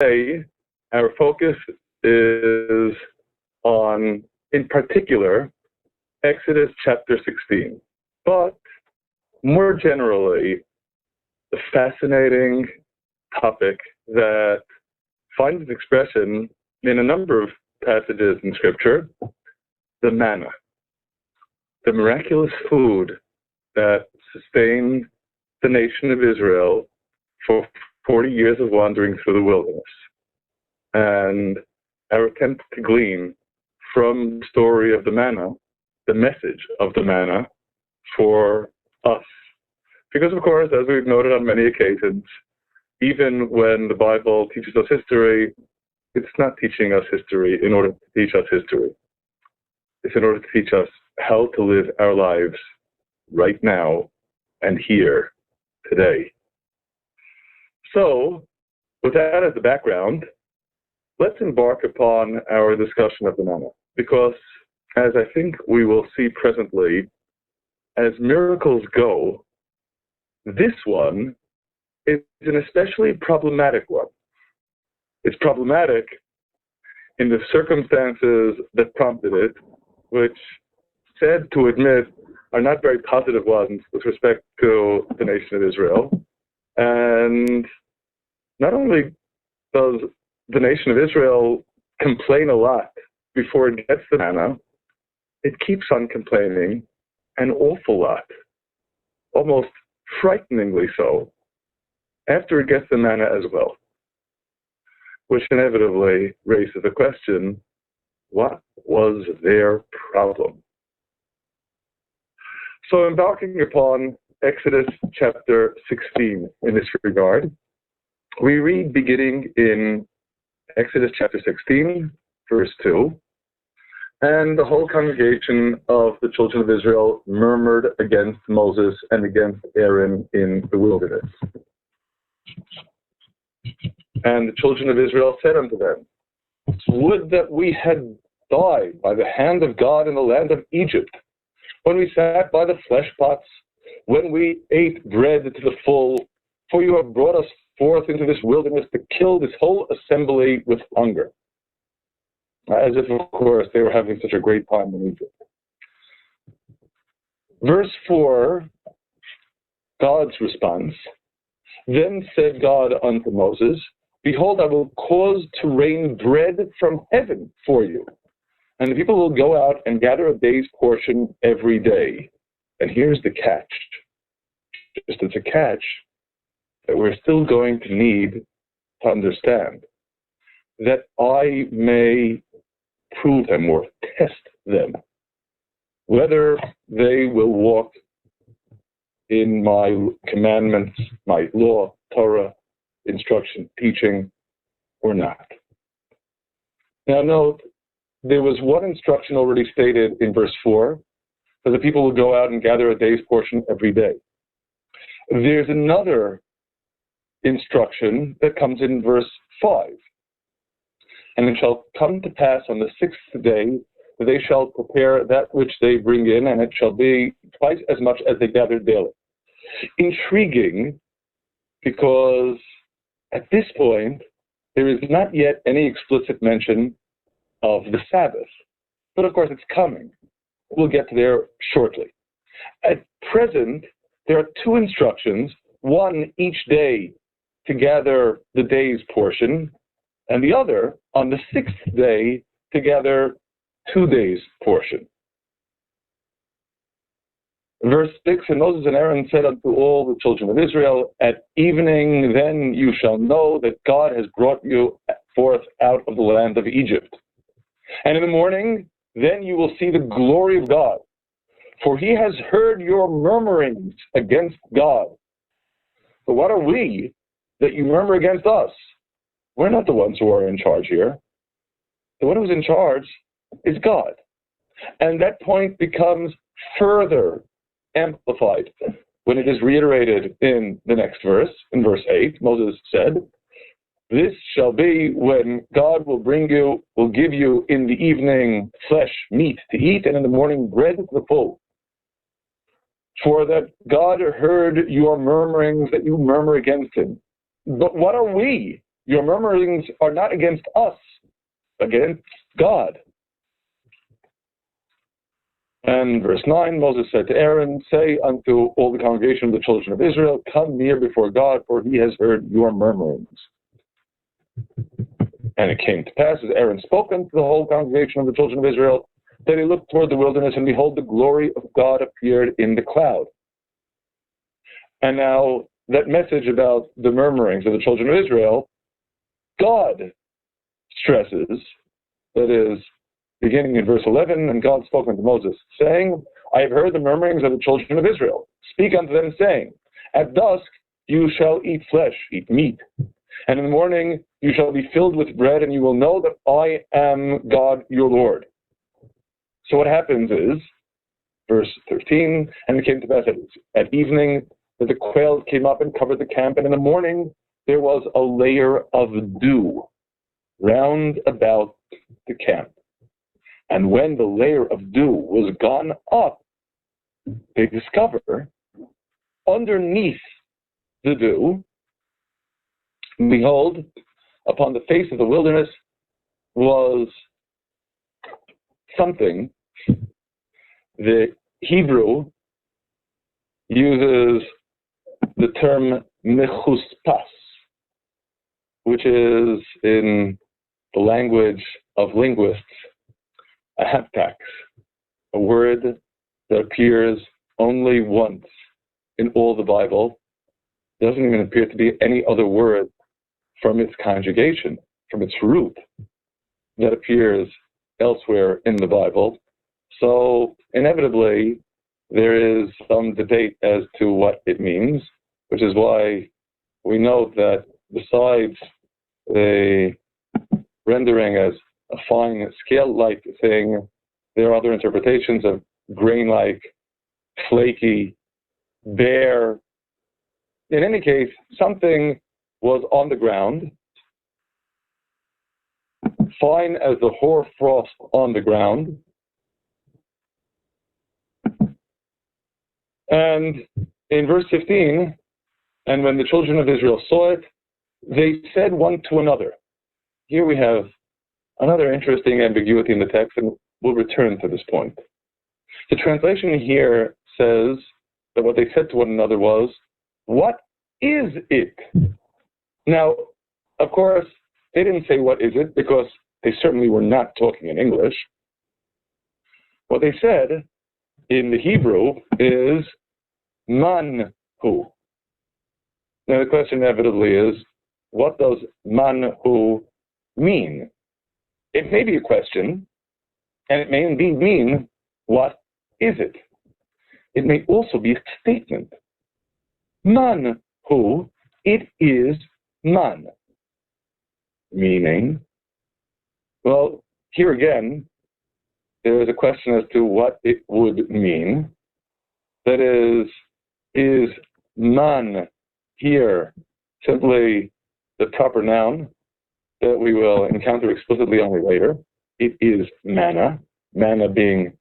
Today, our focus is on, in particular, Exodus chapter 16. But more generally, the fascinating topic that finds its expression in a number of passages in Scripture, the manna, the miraculous food that sustained the nation of Israel for 40 years of wandering through the wilderness. And our attempt to glean from the story of the manna, the message of the manna for us. Because, of course, as we've noted on many occasions, even when the Bible teaches us history, it's not teaching us history in order to teach us history. It's in order to teach us how to live our lives right now and here, today. So, with that as the background, let's embark upon our discussion of the manna, because, as I think we will see presently, as miracles go, this one is an especially problematic one. It's problematic in the circumstances that prompted it, which, sad to admit, are not very positive ones with respect to the nation of Israel. And not only does the nation of Israel complain a lot before it gets the manna, it keeps on complaining an awful lot, almost frighteningly so, after it gets the manna as well, which inevitably raises the question, what was their problem? So, embarking upon Exodus chapter 16 in this regard, we read beginning in Exodus chapter 16, verse 2, and the whole congregation of the children of Israel murmured against Moses and against Aaron in the wilderness. And the children of Israel said unto them, would that we had died by the hand of God in the land of Egypt, when we sat by the flesh pots, when we ate bread to the full, for you have brought us forth into this wilderness to kill this whole assembly with hunger. As if, of course, they were having such a great time in Egypt. Verse 4, God's response, then said God unto Moses, behold, I will cause to rain bread from heaven for you, and the people will go out and gather a day's portion every day. And here's the catch. Just as a catch that we're still going to need to understand, that I may prove them or test them, whether they will walk in my commandments, my law, Torah, instruction, teaching, or not. Now note, there was one instruction already stated in verse 4, that the people will go out and gather a day's portion every day. There's another instruction that comes in verse 5. And it shall come to pass on the sixth day that they shall prepare that which they bring in, and it shall be twice as much as they gather daily. Intriguing, because at this point, there is not yet any explicit mention of the Sabbath. But of course, it's coming. We'll get there shortly. At present, there are two instructions, one each day to gather the day's portion, and the other on the sixth day to gather 2 days' portion. Verse 6, and Moses and Aaron said unto all the children of Israel, at evening then you shall know that God has brought you forth out of the land of Egypt. And in the morning, then you will see the glory of God, for he has heard your murmurings against God. But what are we that you murmur against us? We're not the ones who are in charge here. The one who's in charge is God. And that point becomes further amplified when it is reiterated in the next verse, in verse 8. Moses said, this shall be when God will give you in the evening flesh, meat to eat, and in the morning bread to the full. For that God heard your murmurings that you murmur against him. But what are we your murmurings are not against us, against God. And verse 9, Moses said to Aaron, say unto all the congregation of the children of Israel, come near before God, for he has heard your murmurings. And it came to pass, as Aaron spoke unto the whole congregation of the children of Israel, that he looked toward the wilderness, and behold, the glory of God appeared in the cloud. And now, that message about the murmurings of the children of Israel, God stresses, that is, beginning in verse 11, and God spoke unto Moses, saying, I have heard the murmurings of the children of Israel. Speak unto them, saying, at dusk you shall eat flesh, eat meat. And in the morning you shall be filled with bread, and you will know that I am God your Lord. So what happens is, verse 13, and it came to pass at evening that the quail came up and covered the camp, and in the morning there was a layer of dew round about the camp. And when the layer of dew was gone up, they discover underneath the dew, behold, upon the face of the wilderness was something. The Hebrew uses the term mechuspas, which is, in the language of linguists, a haptax, a word that appears only once in all the Bible. Doesn't even appear to be any other word from its conjugation, from its root, that appears elsewhere in the Bible. So inevitably, there is some debate as to what it means, which is why we note that besides the rendering as a fine scale-like thing, there are other interpretations of grain-like, flaky, bare. In any case, something was on the ground, fine as the hoar frost on the ground, and in verse 15, and when the children of Israel saw it, they said one to another. Here we have another interesting ambiguity in the text, and we'll return to this point. The translation here says that what they said to one another was, what is it? Now, of course, they didn't say what is it, because they certainly were not talking in English. What they said in the Hebrew is manhu. Now the question inevitably is, what does manhu mean? It may be a question, and it may indeed mean, what is it? It may also be a statement. Manhu, it is man. Meaning, well, here again, there is a question as to what it would mean. That is man here simply the proper noun that we will encounter explicitly only later? It is manna, manna being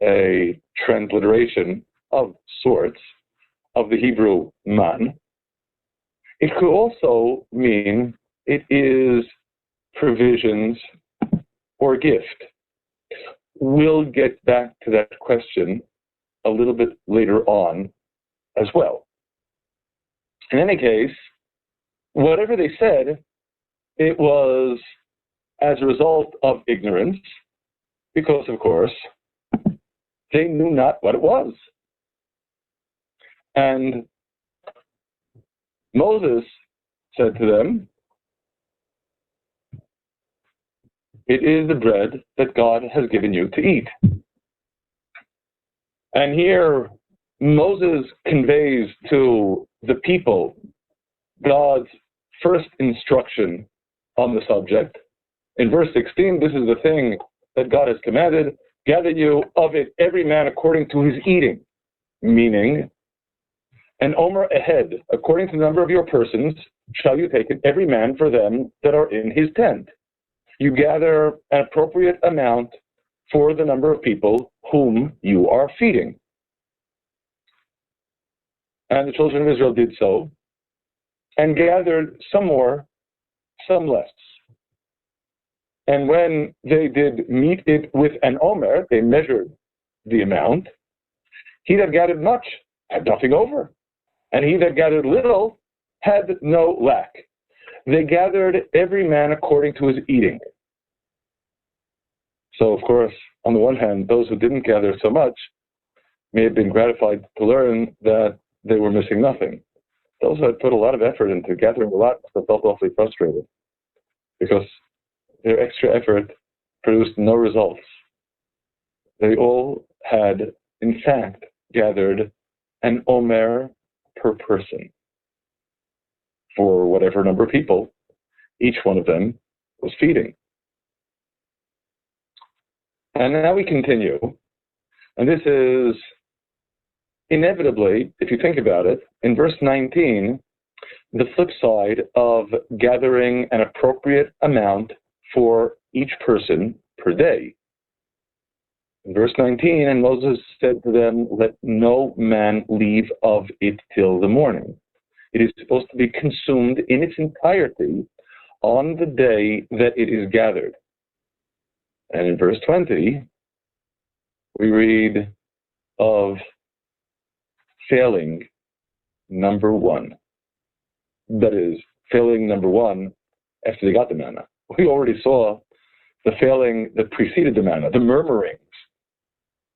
a transliteration of sorts of the Hebrew man. It could also mean it is provisions or gift. We'll get back to that question a little bit later on as well. In any case, whatever they said, it was as a result of ignorance, because, of course, they knew not what it was. And Moses said to them, it is the bread that God has given you to eat. And here, Moses conveys to the people God's first instruction on the subject. In verse 16, this is the thing that God has commanded, gather you of it every man according to his eating, meaning, an omer a head, according to the number of your persons, shall you take it, every man for them that are in his tent. You gather an appropriate amount for the number of people whom you are feeding. And the children of Israel did so, and gathered some more some less. And when they did meet it with an omer, they measured the amount. He that gathered much had nothing over, and he that gathered little had no lack. They gathered every man according to his eating. So, of course, on the one hand, those who didn't gather so much may have been gratified to learn that they were missing nothing. Those who had put a lot of effort into gathering a lot felt awfully frustrated because their extra effort produced no results. They all had, in fact, gathered an omer per person for whatever number of people each one of them was feeding. And now we continue. And this is inevitably, if you think about it, in verse 19, the flip side of gathering an appropriate amount for each person per day. In verse 19, and Moses said to them, let no man leave of it till the morning. It is supposed to be consumed in its entirety on the day that it is gathered. And in verse 20, we read of failing number one. That is, failing number one after they got the manna. We already saw the failing that preceded the manna, the murmurings,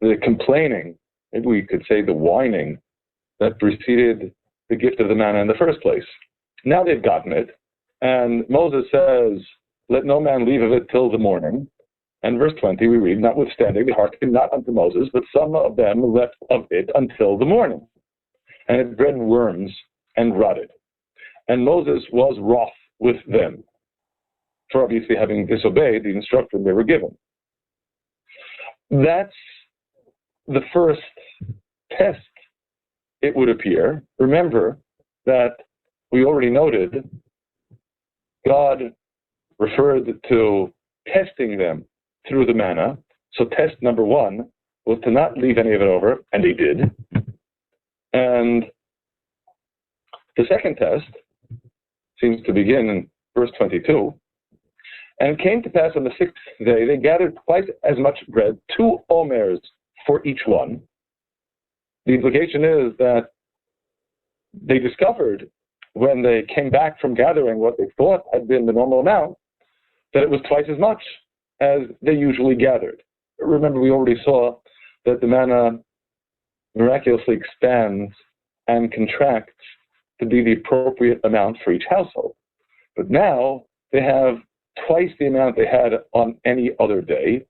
the complaining, maybe we could say the whining that preceded the gift of the manna in the first place. Now they've gotten it, and Moses says, let no man leave of it till the morning. And verse 20 we read, notwithstanding they hearkened not unto Moses, but some of them left of it until the morning. And it bred worms and rotted. And Moses was wroth with them for obviously having disobeyed the instruction they were given. That's the first test, it would appear. Remember that we already noted God referred to testing them through the manna. So test number one was to not leave any of it over, and they did. And the second test seems to begin in verse 22. And it came to pass on the sixth day, they gathered twice as much bread, 2 omers for each one. The implication is that they discovered when they came back from gathering what they thought had been the normal amount, that it was twice as much as they usually gathered. Remember, we already saw that the manna miraculously expands and contracts to be the appropriate amount for each household. But now they have twice the amount they had on any other day,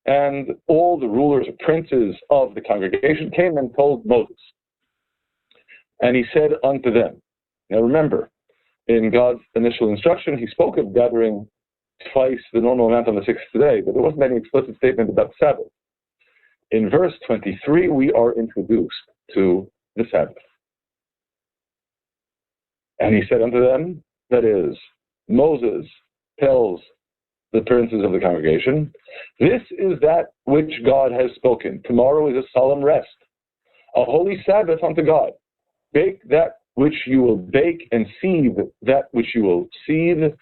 and all the rulers or princes of the congregation came and told Moses. And he said unto them, now remember, in God's initial instruction, he spoke of gathering twice the normal amount on the sixth day, but there wasn't any explicit statement about the Sabbath. In verse 23, we are introduced to the Sabbath. And he said unto them, that is, Moses tells the princes of the congregation, this is that which God has spoken. Tomorrow is a solemn rest, a holy Sabbath unto God. Bake that which you will bake, and seethe that which you will seethe,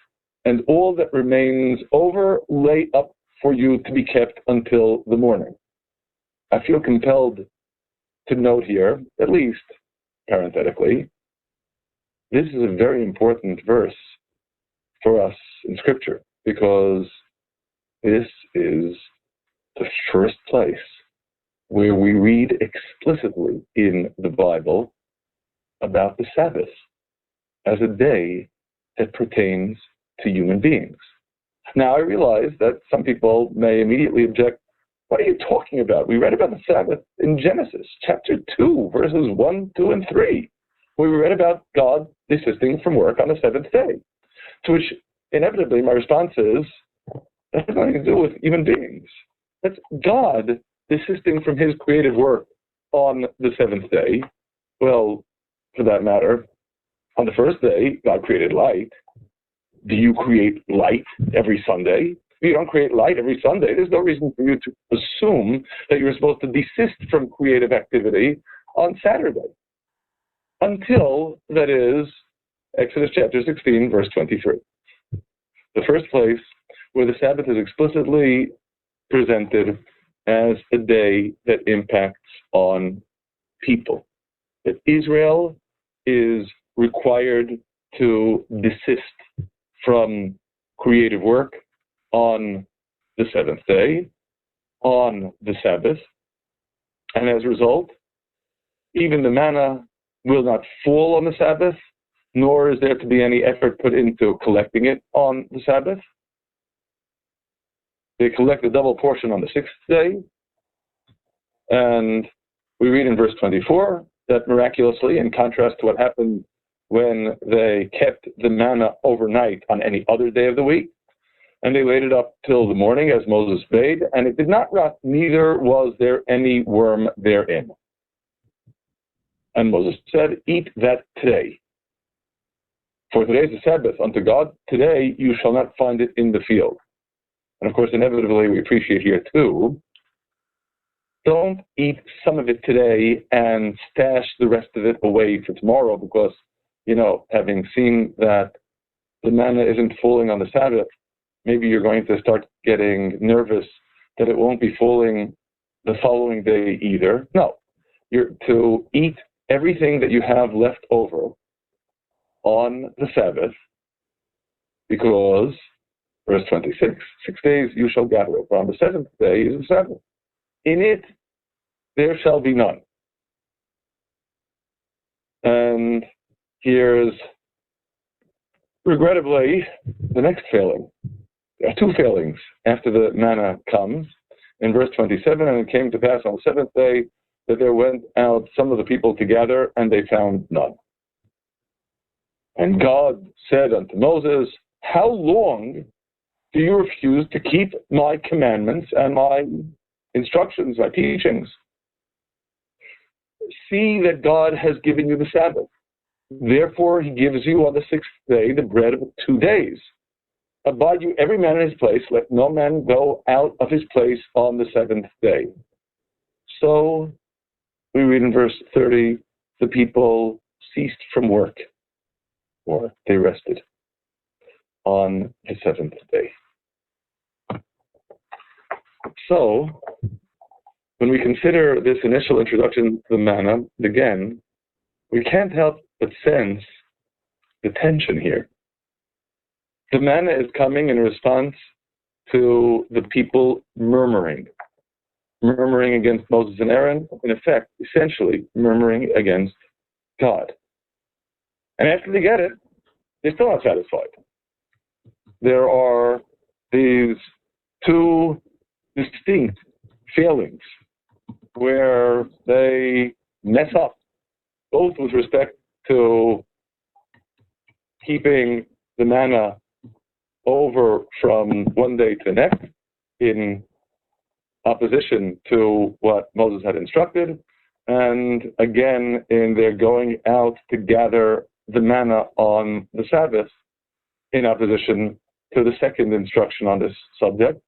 and all that remains over lay up for you to be kept until the morning. I feel compelled to note here, at least parenthetically, this is a very important verse for us in Scripture, because this is the first place where we read explicitly in the Bible about the Sabbath as a day that pertains to human beings. Now, I realize that some people may immediately object, what are you talking about? We read about the Sabbath in Genesis chapter 2, verses 1, 2, and 3, where we read about God desisting from work on the seventh day. To which, inevitably, my response is, that has nothing to do with human beings. That's God desisting from his creative work on the seventh day. Well, for that matter, on the first day, God created light. Do you create light every Sunday? If you don't create light every Sunday, there's no reason for you to assume that you're supposed to desist from creative activity on Saturday. Until, that is, Exodus chapter 16, verse 23. the first place where the Sabbath is explicitly presented as a day that impacts on people. That Israel is required to desist from creative work on the seventh day, on the Sabbath, and as a result, even the manna will not fall on the Sabbath, nor is there to be any effort put into collecting it on the Sabbath. They collect a double portion on the sixth day, and we read in verse 24 that miraculously, in contrast to what happened when they kept the manna overnight on any other day of the week, and they laid it up till the morning as Moses bade, and it did not rot, neither was there any worm therein. And Moses said, eat that today. For today is the Sabbath unto God. Today you shall not find it in the field. And of course, inevitably, we appreciate here too, don't eat some of it today and stash the rest of it away for tomorrow because, having seen that the manna isn't falling on the Sabbath, maybe you're going to start getting nervous that it won't be falling the following day either. No, you're to eat everything that you have left over on the Sabbath because, verse 26, 6 days you shall gather it, but on the seventh day is the Sabbath. In it there shall be none. And here's, regrettably, the next failing. There are two failings after the manna comes. In verse 27, and it came to pass on the seventh day that there went out some of the people to gather, and they found none. And God said unto Moses, how long do you refuse to keep my commandments and my instructions, my teachings? See that God has given you the Sabbath. Therefore he gives you on the sixth day the bread of 2 days. Abide you every man in his place, let no man go out of his place on the seventh day. So we read in verse 30, the people ceased from work, or they rested on the seventh day. So, when we consider this initial introduction to the manna, again, we can't help but sense the tension here. The manna is coming in response to the people murmuring against Moses and Aaron, in effect, essentially murmuring against God. And after they get it, they're still not satisfied. There are these two distinct failings where they mess up, both with respect to keeping the manna over from one day to the next in opposition to what Moses had instructed, and again in their going out to gather the manna on the Sabbath in opposition to the second instruction on this subject,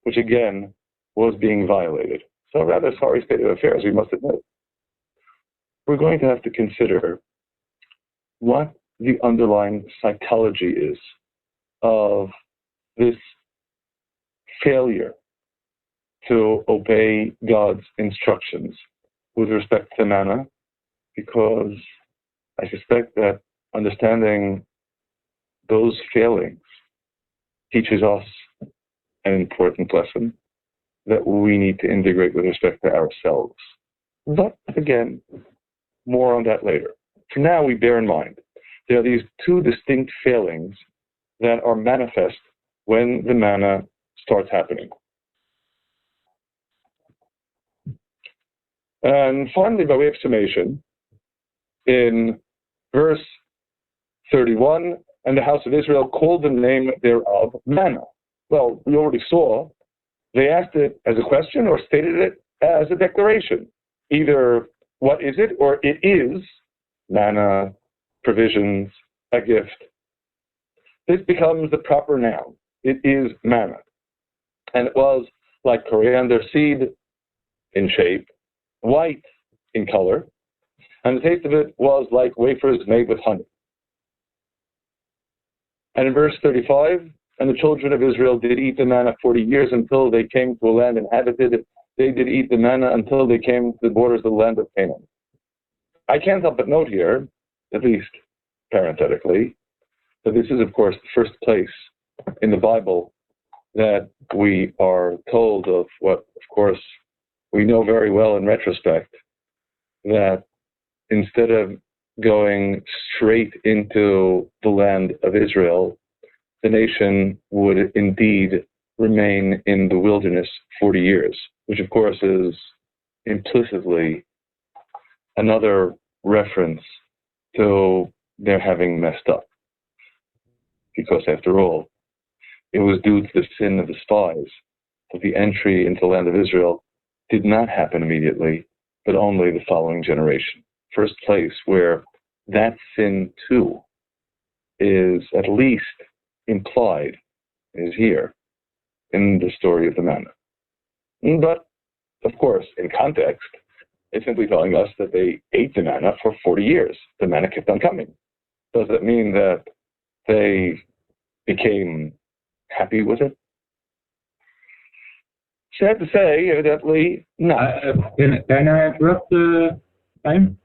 which again was being violated. So a rather sorry state of affairs, we must admit. We're going to have to consider what the underlying psychology is of this failure to obey God's instructions with respect to manna, because I suspect that understanding those failings teaches us an important lesson that we need to integrate with respect to ourselves. But again, more on that later. For now, we bear in mind there are these two distinct failings that are manifest when the manna starts happening. And finally, by way of summation, in verse 31, and the house of Israel called the name thereof manna. Well, we already saw they asked it as a question or stated it as a declaration. Either what is it or it is manna, provisions, a gift. This becomes the proper noun. It is manna. And it was like coriander seed in shape, white in color, and the taste of it was like wafers made with honey. And in verse 35, And the children of Israel did eat the manna 40 years until they came to a land inhabited. They did eat the manna until they came to the borders of the land of Canaan. I can't help but note here, at least parenthetically, that this is, of course, the first place in the Bible that we are told of what, of course, we know very well in retrospect, that instead of going straight into the land of Israel, the nation would indeed remain in the wilderness 40 years, which of course is implicitly another reference to their having messed up. Because after all, it was due to the sin of the spies that the entry into the land of Israel did not happen immediately, but only the following generation. First place where that sin too is at least implied is here in the story of the manna. But, of course, in context, it's simply telling us that they ate the manna for 40 years. The manna kept on coming. Does that mean that they became happy with it? Sad to say, evidently, not. Can I interrupt time?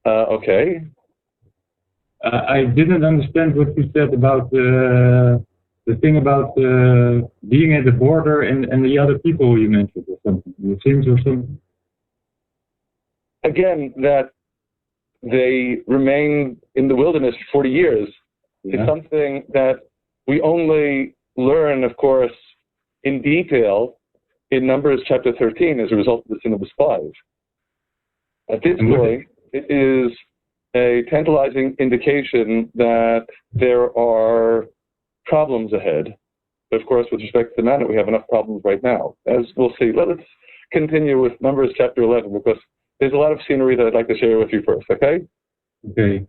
Okay. I didn't understand what you said about the thing about being at the border and the other people you mentioned or something. The things or something. Again, that they remained in the wilderness for 40 years is something that we only learn, of course, in detail in Numbers chapter 13 as a result of the sin of the spies. At this point, it is a tantalizing indication that there are problems ahead. But of course, with respect to the manna, we have enough problems right now. As we'll see. Let's continue with Numbers chapter 11, because there's a lot of scenery that I'd like to share with you first, okay? Okay.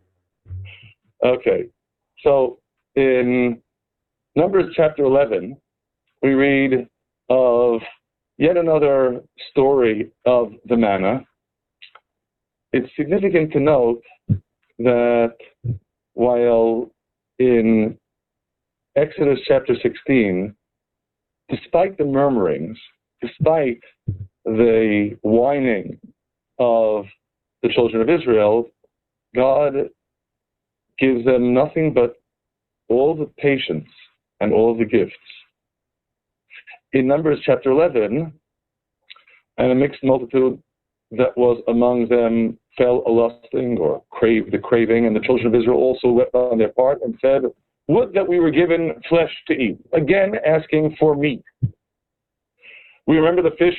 Okay. So in Numbers chapter 11, we read of yet another story of the manna. It's significant to note that while in Exodus chapter 16, despite the murmurings, despite the whining of the children of Israel, God gives them nothing but all the patience and all the gifts. In Numbers chapter 11, and a mixed multitude that was among them fell a lusting or craved the craving, and the children of Israel also wept on their part and said, would that we were given flesh to eat. Again, asking for meat. We remember the fish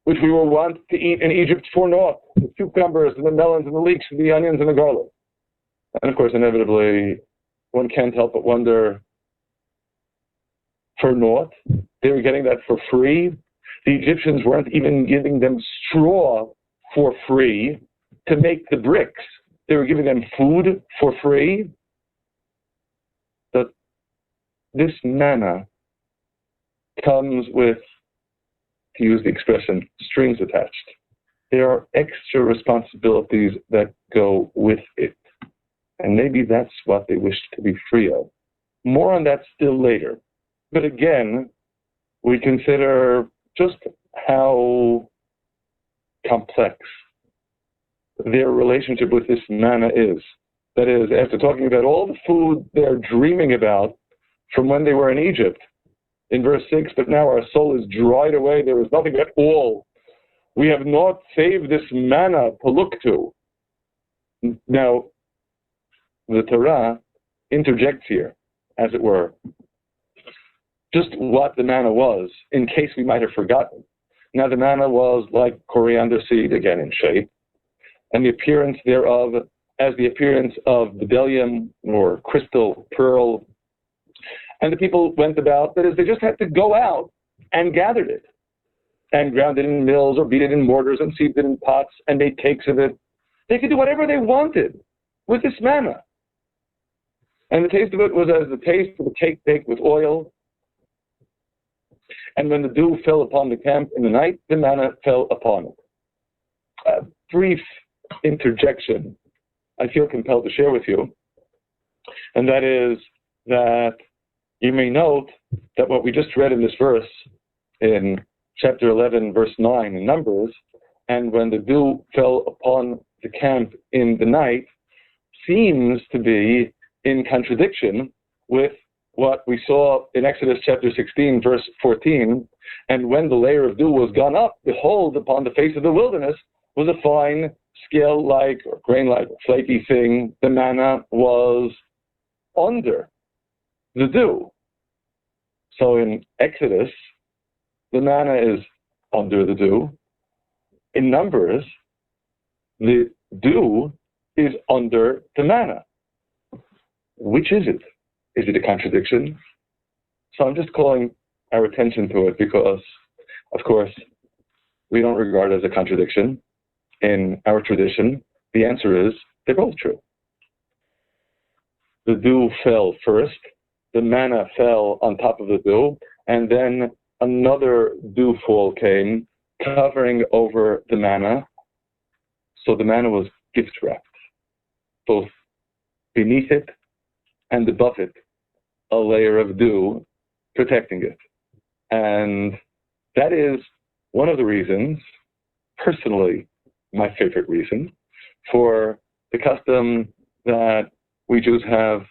which we were wont to eat in Egypt for naught, the cucumbers and the melons and the leeks and the onions and the garlic. And of course, inevitably, one can't help but wonder, for naught? They were getting that for free? The Egyptians weren't even giving them straw for free to make the bricks. They were giving them food for free. But this manna comes with, to use the expression, strings attached. There are extra responsibilities that go with it. And maybe that's what they wished to be free of. More on that still later. But again, we consider just how complex their relationship with this manna is. That is, after talking about all the food they're dreaming about from when they were in Egypt, in verse 6, but now our soul is dried away, there is nothing at all. We have not saved this manna to look to. Now, the Torah interjects here, as it were, just what the manna was, in case we might have forgotten. Now, the manna was like coriander seed, again in shape, and the appearance thereof as the appearance of bdellium or crystal pearl. And the people went about, that is, they just had to go out and gathered it, and ground it in mills or beat it in mortars and sieved it in pots and made cakes of it. They could do whatever they wanted with this manna. And the taste of it was as the taste of a cake baked with oil. And when the dew fell upon the camp in the night, the manna fell upon it. A brief interjection I feel compelled to share with you, and that is that You may note that what we just read in this verse, in chapter 11, verse 9 in Numbers, and when the dew fell upon the camp in the night, seems to be in contradiction with what we saw in Exodus chapter 16, verse 14. And when the layer of dew was gone up, behold, upon the face of the wilderness was a fine scale-like or grain-like flaky thing. The manna was under the dew. So in Exodus, the manna is under the dew. In Numbers, the dew is under the manna. Which is it? Is it a contradiction? So I'm just calling our attention to it because, of course, we don't regard it as a contradiction. In our tradition, the answer is they're both true. The dew fell first, the manna fell on top of the dew, and then another dewfall came covering over the manna. So the manna was gift wrapped, both beneath it and above it, a layer of dew protecting it. And that is one of the reasons, personally, my favorite reason, for the custom that we Jews have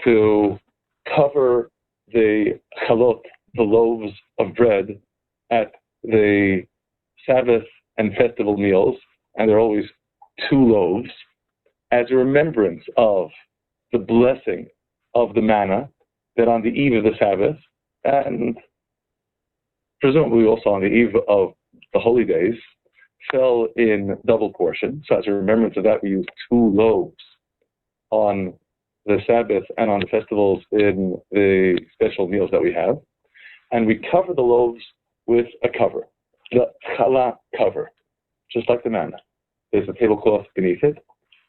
to cover the chalot, the loaves of bread, at the Sabbath and festival meals, and there are always 2 loaves, as a remembrance of the blessing of the manna that on the eve of the Sabbath, and presumably also on the eve of the holy days, fell in double portion. So as a remembrance of that, we use 2 loaves on the Sabbath and on the festivals in the special meals that we have. And we cover the loaves with a cover, the challah cover, just like the manna. There's a tablecloth beneath it,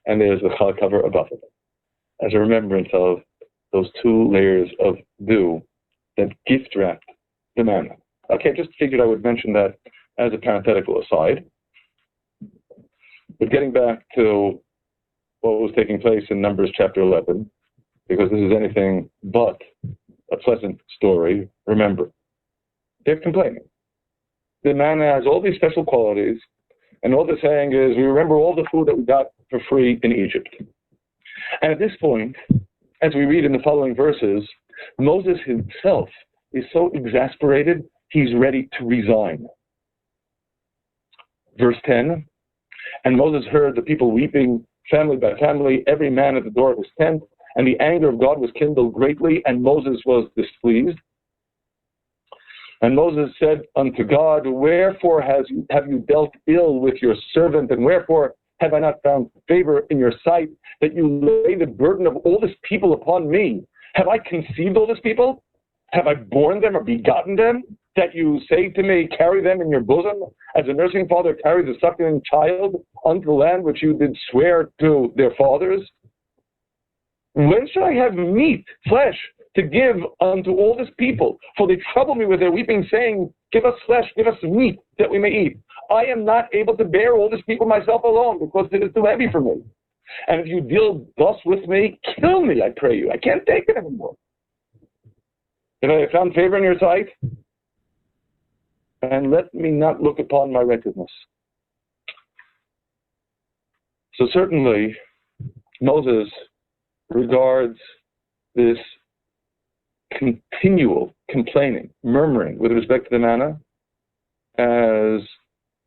and there's the challah cover above it, as a remembrance of those 2 layers of dew that gift wrapped the manna. Okay, just figured I would mention that as a parenthetical aside. But getting back to what was taking place in Numbers chapter 11, because this is anything but a pleasant story, remember, they're complaining. The manna has all these special qualities, and all they're saying is, we remember all the food that we got for free in Egypt. And at this point, as we read in the following verses, Moses himself is so exasperated, he's ready to resign. Verse 10, and Moses heard the people weeping, family by family, every man at the door of his tent, and the anger of God was kindled greatly, and Moses was displeased. And Moses said unto God, wherefore have you dealt ill with your servant, and wherefore have I not found favor in your sight, that you lay the burden of all this people upon me? Have I conceived all this people? Have I borne them or begotten them? That you say to me, carry them in your bosom, as a nursing father carries a suckling child unto the land which you did swear to their fathers? When shall I have meat, flesh, to give unto all this people? For they trouble me with their weeping, saying, give us flesh, give us meat, that we may eat. I am not able to bear all this people myself alone, because it is too heavy for me. And if you deal thus with me, kill me, I pray you. I can't take it anymore. If I have found favor in your sight, and let me not look upon my wretchedness. So certainly, Moses regards this continual complaining, murmuring with respect to the manna as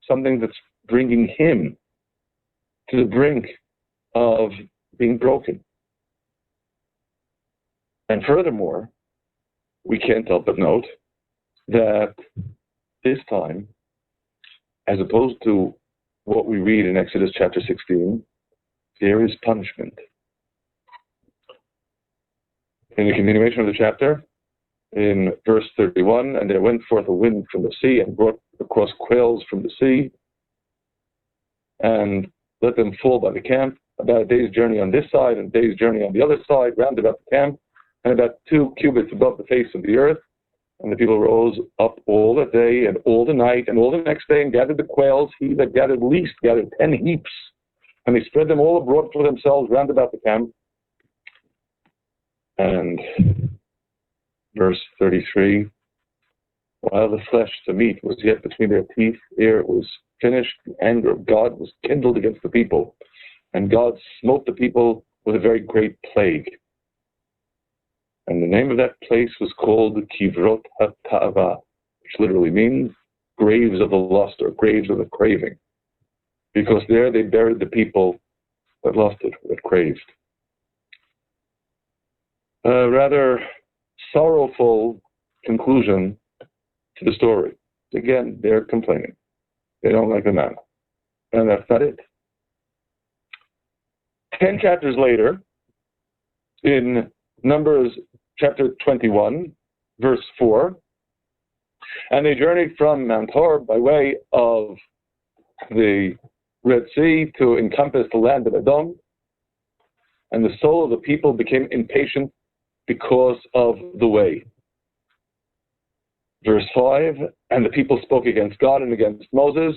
something that's bringing him to the brink of being broken. And furthermore, we can't help but note that this time, as opposed to what we read in Exodus chapter 16, there is punishment. In the continuation of the chapter, in verse 31, and there went forth a wind from the sea and brought across quails from the sea, and let them fall by the camp, about a day's journey on this side and a day's journey on the other side, round about the camp, and about 2 cubits above the face of the earth. And the people rose up all the day and all the night and all the next day and gathered the quails. He that gathered least gathered 10 heaps. And they spread them all abroad for themselves round about the camp. And verse 33. While the flesh, the meat, was yet between their teeth, ere it was finished, the anger of God was kindled against the people, and God smote the people with a very great plague. And the name of that place was called Kivrot HaTa'ava, which literally means graves of the lust, or graves of the craving, because there they buried the people that lusted, that craved. A rather sorrowful conclusion to the story. Again, they're complaining. They don't like the manna. And that's not it. 10 chapters later, in Numbers chapter 21, verse 4, and they journeyed from Mount Horeb by way of the Red Sea to encompass the land of Edom, and the soul of the people became impatient because of the way. Verse 5, and the people spoke against God and against Moses.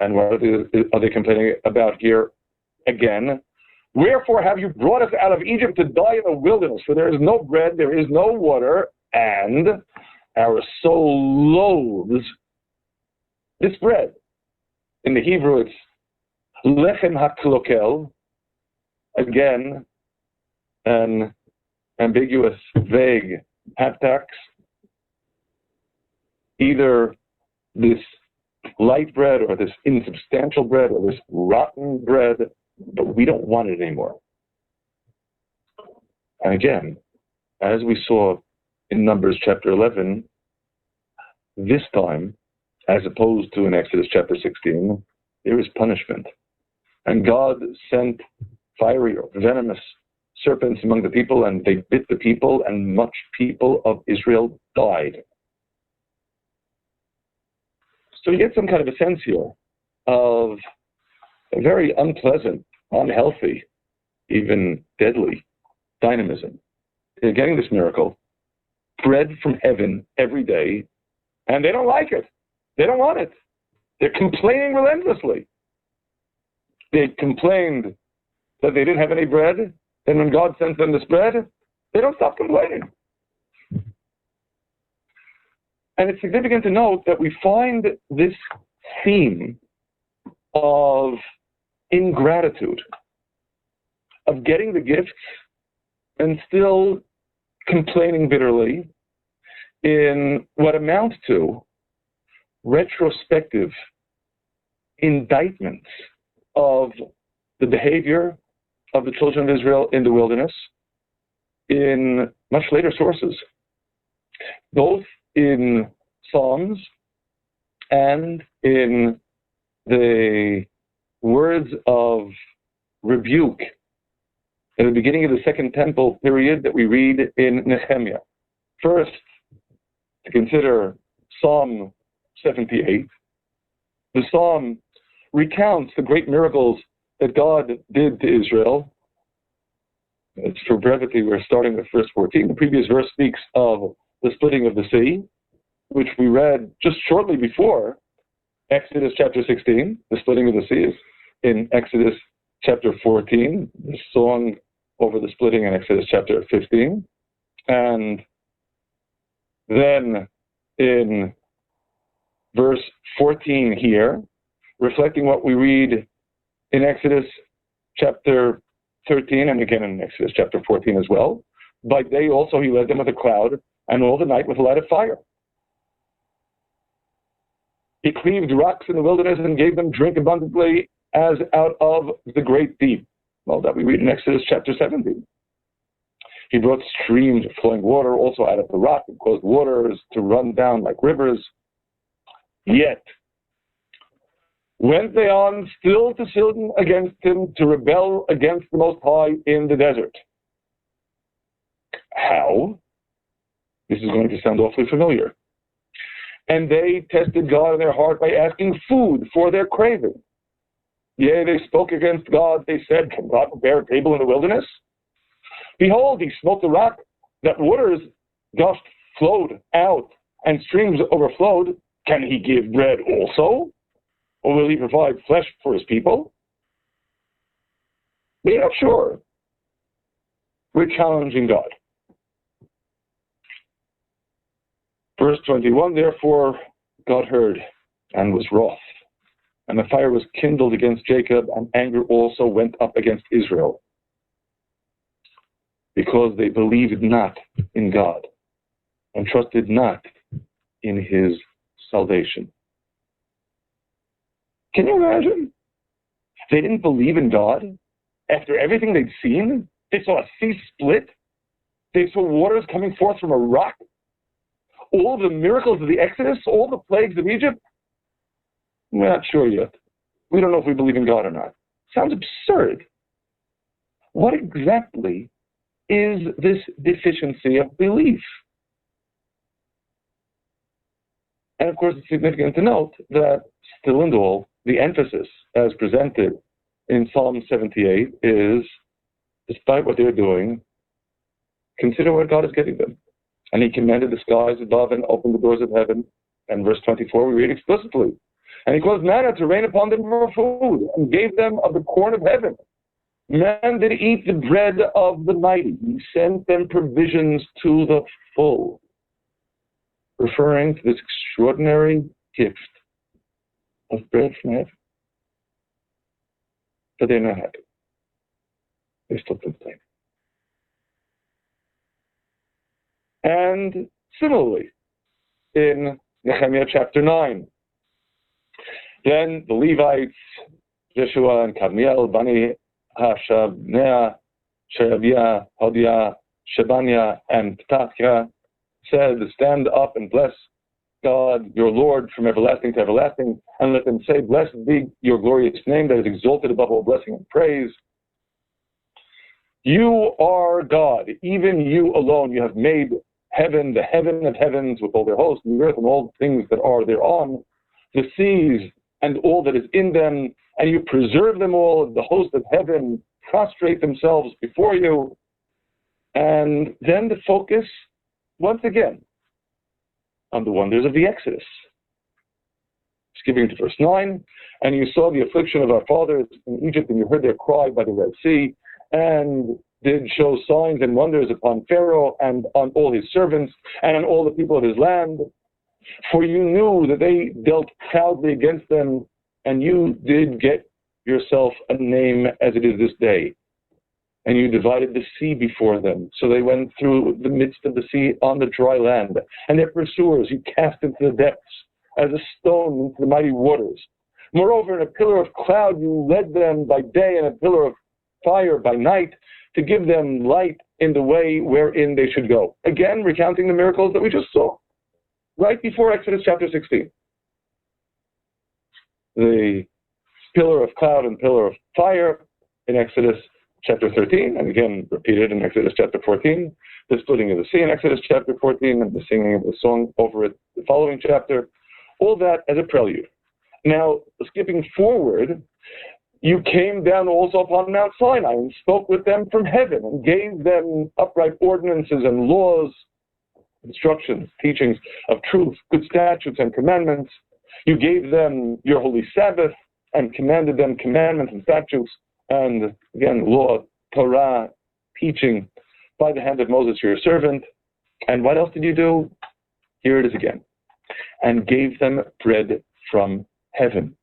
And what are they complaining about here again? Wherefore have you brought us out of Egypt to die in the wilderness? For there is no bread, there is no water, and our soul loathes this bread. In the Hebrew, it's lechem haklokel. Again, an ambiguous, vague haptax. Either this light bread or this insubstantial bread or this rotten bread, but we don't want it anymore. And again, as we saw in Numbers chapter 11, this time, as opposed to in Exodus chapter 16, there is punishment. And God sent fiery or venomous serpents among the people, and they bit the people, and much people of Israel died. So you get some kind of a sense here of a very unpleasant, unhealthy, even deadly dynamism. They're getting this miracle, bread from heaven every day, and they don't like it. They don't want it. They're complaining relentlessly. They complained that they didn't have any bread, and when God sends them this bread, they don't stop complaining. And it's significant to note that we find this theme of ingratitude, of getting the gifts and still complaining bitterly, in what amounts to retrospective indictments of the behavior of the children of Israel in the wilderness in much later sources, both in Psalms and in the words of rebuke at the beginning of the Second Temple period that we read in Nehemiah. First, to consider Psalm 78. The psalm recounts the great miracles that God did to Israel. It's for brevity, we're starting with verse 14. The previous verse speaks of the splitting of the sea, which we read just shortly before Exodus chapter 16. The splitting of the sea is in Exodus chapter 14, the song over the splitting in Exodus chapter 15. And then in verse 14 here, reflecting what we read in Exodus chapter 13, and again in Exodus chapter 14 as well. By day also he led them with a cloud, and all the night with a light of fire. He cleaved rocks in the wilderness and gave them drink abundantly as out of the great deep. Well, that we read in Exodus chapter 17. He brought streams of flowing water also out of the rock and caused waters to run down like rivers. Yet went they on still to sin against him, to rebel against the Most High in the desert. How? This is going to sound awfully familiar. And they tested God in their heart by asking food for their craving. Yea, they spoke against God. They said, can God prepare a table in the wilderness? Behold, he smote the rock, that waters gushed, flowed out, and streams overflowed. Can he give bread also? Or will he provide flesh for his people? We're not sure. We're challenging God. Verse 21, therefore God heard and was wroth, and the fire was kindled against Jacob, and anger also went up against Israel, because they believed not in God and trusted not in his salvation. Can you imagine? They didn't believe in God after everything they'd seen. They saw a sea split. They saw waters coming forth from a rock. All the miracles of the Exodus, all the plagues of Egypt. We're not sure yet. We don't know if we believe in God or not. Sounds absurd. What exactly is this deficiency of belief? And of course, it's significant to note that still and all, the emphasis as presented in Psalm 78 is, despite what they're doing, consider what God is giving them. And he commanded the skies above and opened the doors of heaven. And verse 24, we read explicitly. And he caused manna to rain upon them for food, and gave them of the corn of heaven. Man did eat the bread of the mighty. He sent them provisions to the full. Referring to this extraordinary gift of bread from heaven. But they're not happy. They still complain. And similarly, in Nehemiah chapter 9, then the Levites, Jeshua and Kadmiel, Bani Hashabnea, Sherebiah, Hodiah, Shebaniah, and Ptachia, said, stand up and bless God, your Lord, from everlasting to everlasting, and let them say, blessed be your glorious name that is exalted above all blessing and praise. You are God, even you alone. You have made heaven, the heaven of heavens, with all their hosts, and the earth and all things that are thereon, the seas and all that is in them, and you preserve them all. The hosts of heaven prostrate themselves before you. And then the focus, once again, on the wonders of the Exodus. Skipping to verse 9, and you saw the affliction of our fathers in Egypt, and you heard their cry by the Red Sea, and did show signs and wonders upon Pharaoh and on all his servants and on all the people of his land. For you knew that they dealt proudly against them, and you did get yourself a name as it is this day. And you divided the sea before them, so they went through the midst of the sea on the dry land. And their pursuers you cast into the depths, as a stone into the mighty waters. Moreover, in a pillar of cloud you led them by day, and a pillar of fire by night, to give them light in the way wherein they should go. Again, recounting the miracles that we just saw, right before Exodus chapter 16. The pillar of cloud and pillar of fire in Exodus chapter 13, and again repeated in Exodus chapter 14, the splitting of the sea in Exodus chapter 14, and the singing of the song over it the following chapter, all that as a prelude. Now, skipping forward, you came down also upon Mount Sinai and spoke with them from heaven and gave them upright ordinances and laws, instructions, teachings of truth, good statutes and commandments. You gave them your holy Sabbath and commanded them commandments and statutes, and again, law, Torah, teaching by the hand of Moses, your servant. And what else did you do? Here it is again. And gave them bread from heaven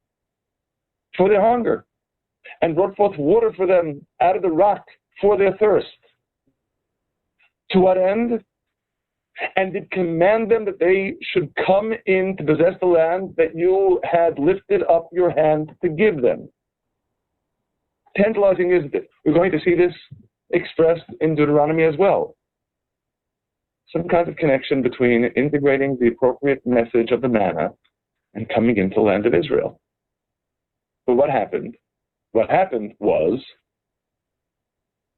for their hunger, and brought forth water for them out of the rock for their thirst. To what end? And did command them that they should come in to possess the land that you had lifted up your hand to give them. Tantalizing, isn't it? We're going to see this expressed in Deuteronomy as well. Some kind of connection between integrating the appropriate message of the manna and coming into the land of Israel. But what happened? What happened was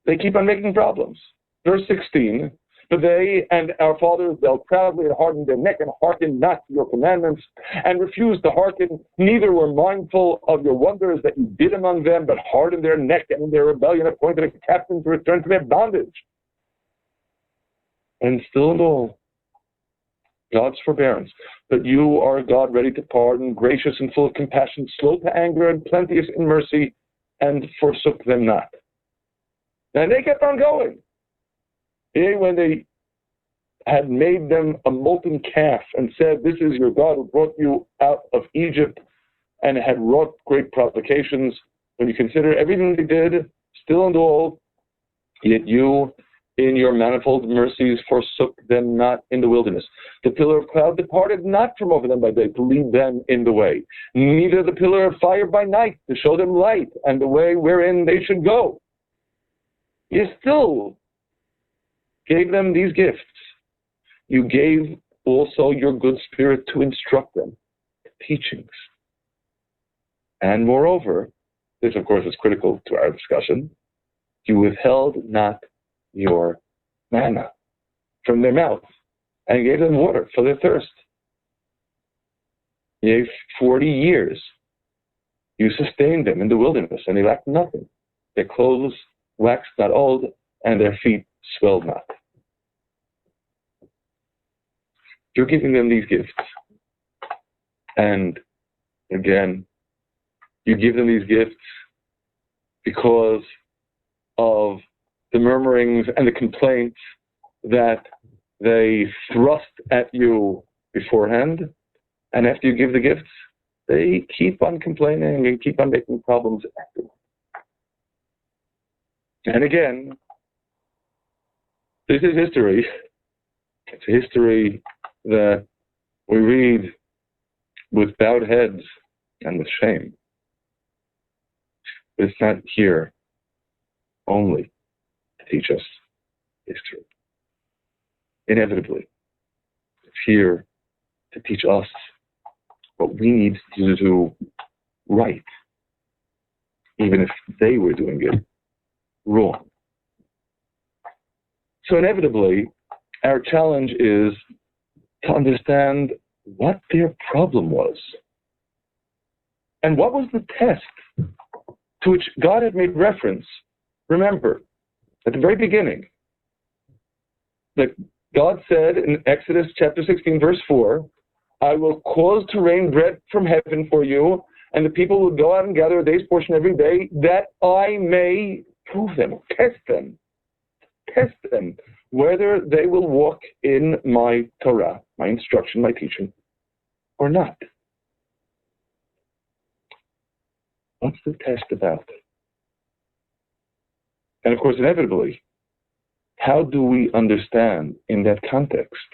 they keep on making problems. Verse 16, but they and our fathers dealt proudly and hardened their neck and hearkened not to your commandments and refused to hearken, neither were mindful of your wonders that you did among them, but hardened their neck and in their rebellion appointed a captain to return to their bondage. And still and all, God's forbearance. But you are a God ready to pardon, gracious and full of compassion, slow to anger and plenteous in mercy, and forsook them not. And they kept on going. When they had made them a molten calf and said, "This is your God who brought you out of Egypt," and had wrought great provocations, when you consider everything they did, still and all, yet you, in your manifold mercies, forsook them not in the wilderness. The pillar of cloud departed not from over them by day to lead them in the way, neither the pillar of fire by night to show them light and the way wherein they should go. You still gave them these gifts. You gave also your good spirit to instruct them, teachings. And moreover, this of course is critical to our discussion, you withheld not your manna from their mouth and gave them water for their thirst. You gave 40 years. You sustained them in the wilderness, and they lacked nothing. Their clothes waxed not old, and their feet swelled not. You're giving them these gifts. And again, you give them these gifts because of the murmurings and the complaints that they thrust at you beforehand. And after you give the gifts, they keep on complaining and keep on making problems afterwards. And again, this is history. It's a history that we read with bowed heads and with shame. But it's not here only to teach us history. Inevitably, it's here to teach us what we need to do right, even if they were doing it wrong. So inevitably, our challenge is to understand what their problem was. And what was the test to which God had made reference? Remember, at the very beginning, that God said in Exodus chapter 16, verse 4, "I will cause to rain bread from heaven for you, and the people will go out and gather a day's portion every day, that I may prove them," test them, whether they will walk in my Torah, my instruction, my teaching, or not. What's the test about? And of course, inevitably, how do we understand in that context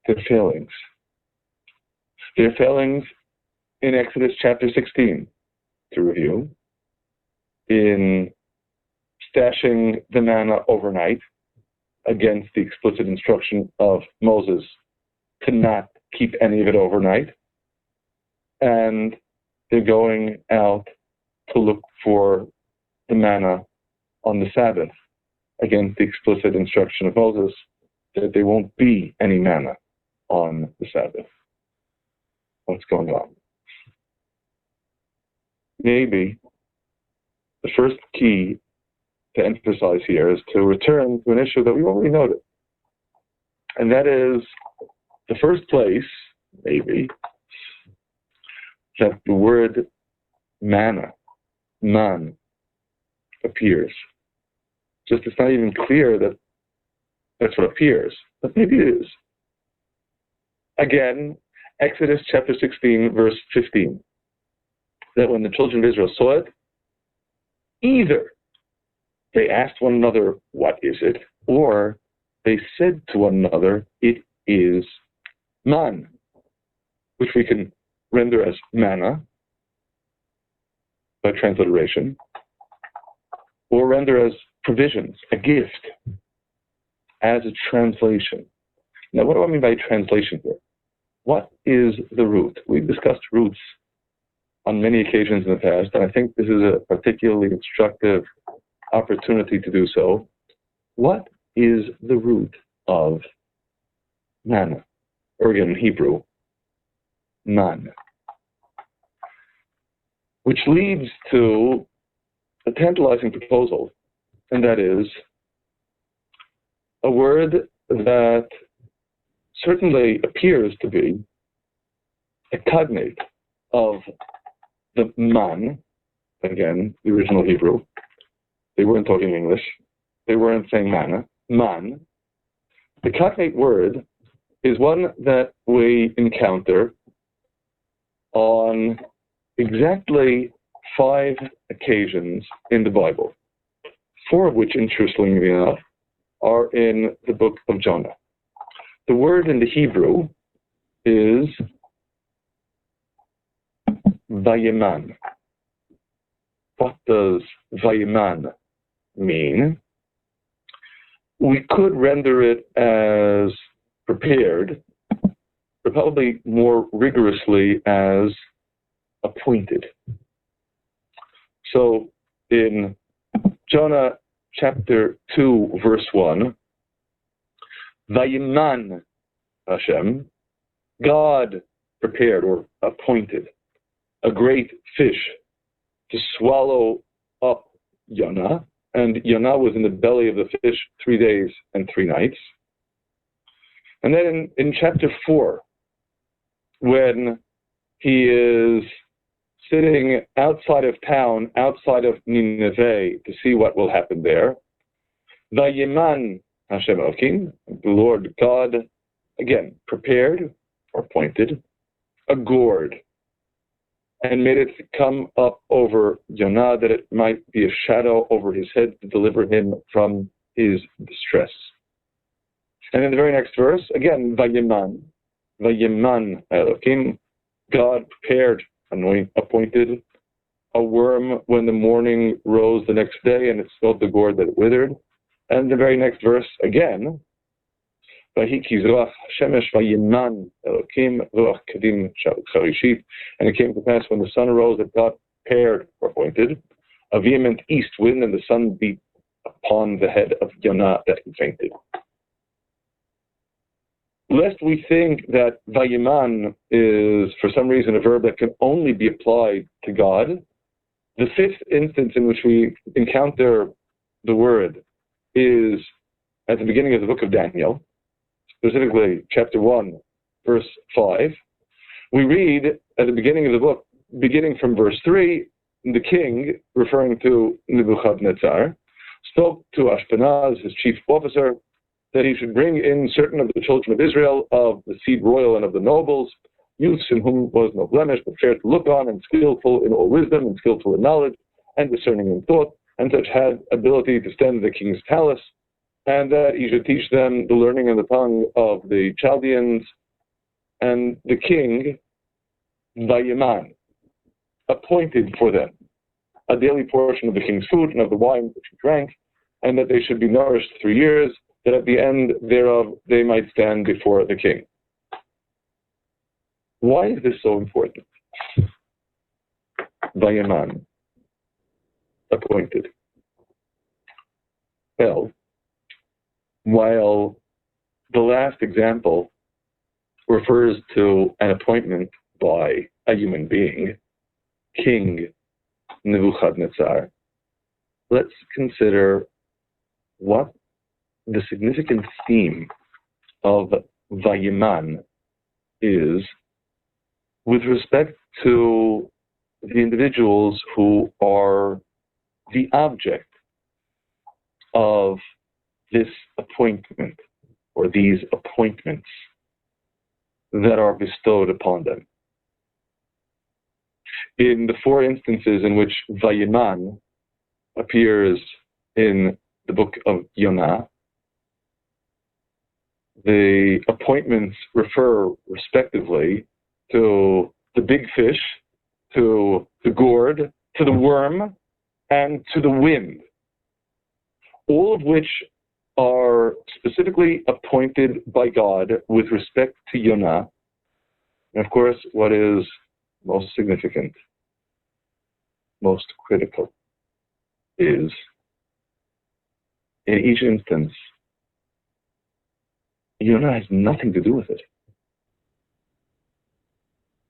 their failings? Their failings in Exodus chapter 16, to review, in stashing the manna overnight against the explicit instruction of Moses to not keep any of it overnight. And they're going out to look for the manna on the Sabbath against the explicit instruction of Moses that there won't be any manna on the Sabbath. What's going on? Maybe the first key to emphasize here is to return to an issue that we already noted. And that is the first place, maybe, that the word manna, man, appears. Just it's not even clear that that's what appears, but maybe it is. Again, Exodus chapter 16, verse 15. That when the children of Israel saw it, either they asked one another, "What is it?" or they said to one another, "It is man," which we can render as manna by transliteration, or render as provisions, a gift, as a translation. Now, what do I mean by translation here? What is the root? We've discussed roots on many occasions in the past, and I think this is a particularly instructive opportunity to do so. What is the root of manna? Or again, in Hebrew, man. Which leads to a tantalizing proposal, and that is a word that certainly appears to be a cognate of the man, again, the original Hebrew. They weren't talking English. They weren't saying manna, man. The cognate word is one that we encounter on exactly 5 occasions in the Bible, 4 of which, interestingly enough, are in the book of Jonah. The word in the Hebrew is vayeman. What does vayeman mean? We could render it as prepared, but probably more rigorously as appointed. So in Jonah chapter 2, verse 1, Vayeman Hashem, God prepared or appointed a great fish to swallow up Yonah, and Yonah was in the belly of the fish 3 days and 3 nights. And then in chapter 4, when he is sitting outside of town, outside of Nineveh, to see what will happen there, Vayeman Hashem Elokim, the Lord God, again, prepared or appointed a gourd, and made it come up over Yonah, that it might be a shadow over his head to deliver him from his distress. And in the very next verse, again, Vayeman Elokim, God prepared, appointed a worm when the morning rose the next day, and it smote the gourd that it withered. And the very next verse, again, Vahiki Zoach Shemesh Vayeman Elokim Zoach Kadim Charishit, and it came to pass when the sun arose that God prepared or appointed a vehement east wind, and the sun beat upon the head of Yonah that he fainted. Lest we think that Vayeman is, for some reason, a verb that can only be applied to God, the 5th instance in which we encounter the word is at the beginning of the book of Daniel, specifically chapter 1, verse 5. We read at the beginning of the book, beginning from verse 3, the king, referring to Nebuchadnezzar, spoke to Ashpenaz, his chief officer, that he should bring in certain of the children of Israel, of the seed royal and of the nobles, youths in whom was no blemish, but fair to look on, and skillful in all wisdom, and skillful in knowledge, and discerning in thought, and such had ability to stand in the king's palace, and that he should teach them the learning and the tongue of the Chaldeans. And the king, Vayeman, appointed for them a daily portion of the king's food and of the wine which he drank, and that they should be nourished 3 years, that at the end thereof they might stand before the king. Why is this so important? Vayeman, appointed. Well, while the last example refers to an appointment by a human being, King Nebuchadnezzar, let's consider what the significant theme of Vayeman is with respect to the individuals who are the object of this appointment, or these appointments that are bestowed upon them. In the 4 instances in which Vayeman appears in the book of Yonah, the appointments refer respectively to the big fish, to the gourd, to the worm, and to the wind, all of which are specifically appointed by God with respect to Yonah. And of course, what is most significant, most critical, is in each instance, Yonah has nothing to do with it.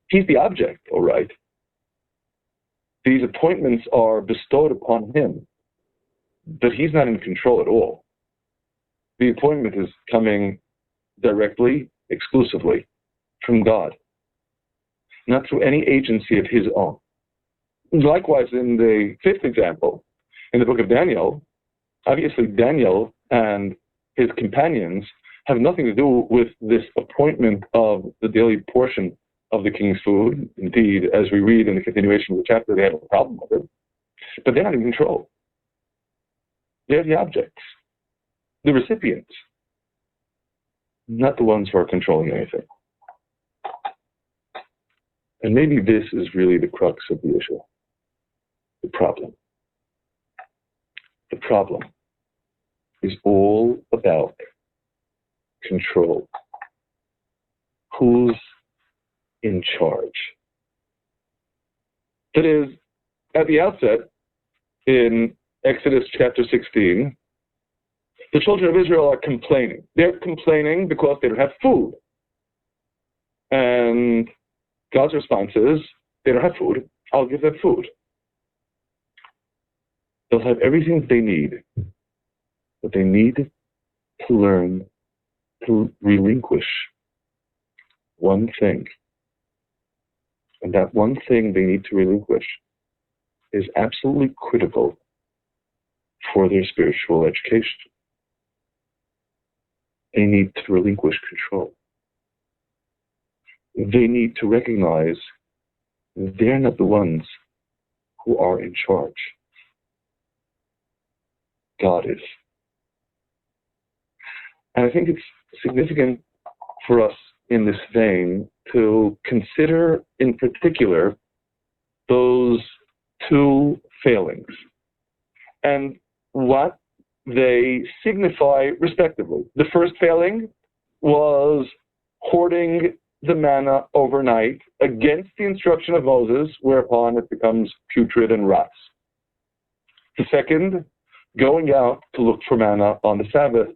He's the object, all right. These appointments are bestowed upon him, but he's not in control at all. The appointment is coming directly, exclusively from God, not through any agency of his own. Likewise, in the 5th example, in the book of Daniel, obviously Daniel and his companions have nothing to do with this appointment of the daily portion of the king's food. Indeed, as we read in the continuation of the chapter, they have a problem with it. But they're not in control. They're the objects, the recipients, not the ones who are controlling anything. And maybe this is really the crux of the issue, the problem. The problem is all about control. Who's in charge? That is, at the outset, in Exodus chapter 16, the children of Israel are complaining. They're complaining because they don't have food. And God's response is, they don't have food, I'll give them food. They'll have everything they need, but they need to learn to relinquish one thing. And that one thing they need to relinquish is absolutely critical for their spiritual education. They need to relinquish control. They need to recognize they're not the ones who are in charge. God is. And I think it's significant for us in this vein to consider in particular those two failings and what they signify respectively. The first failing was hoarding the manna overnight against the instruction of Moses, whereupon it becomes putrid and rots. The second, going out to look for manna on the Sabbath,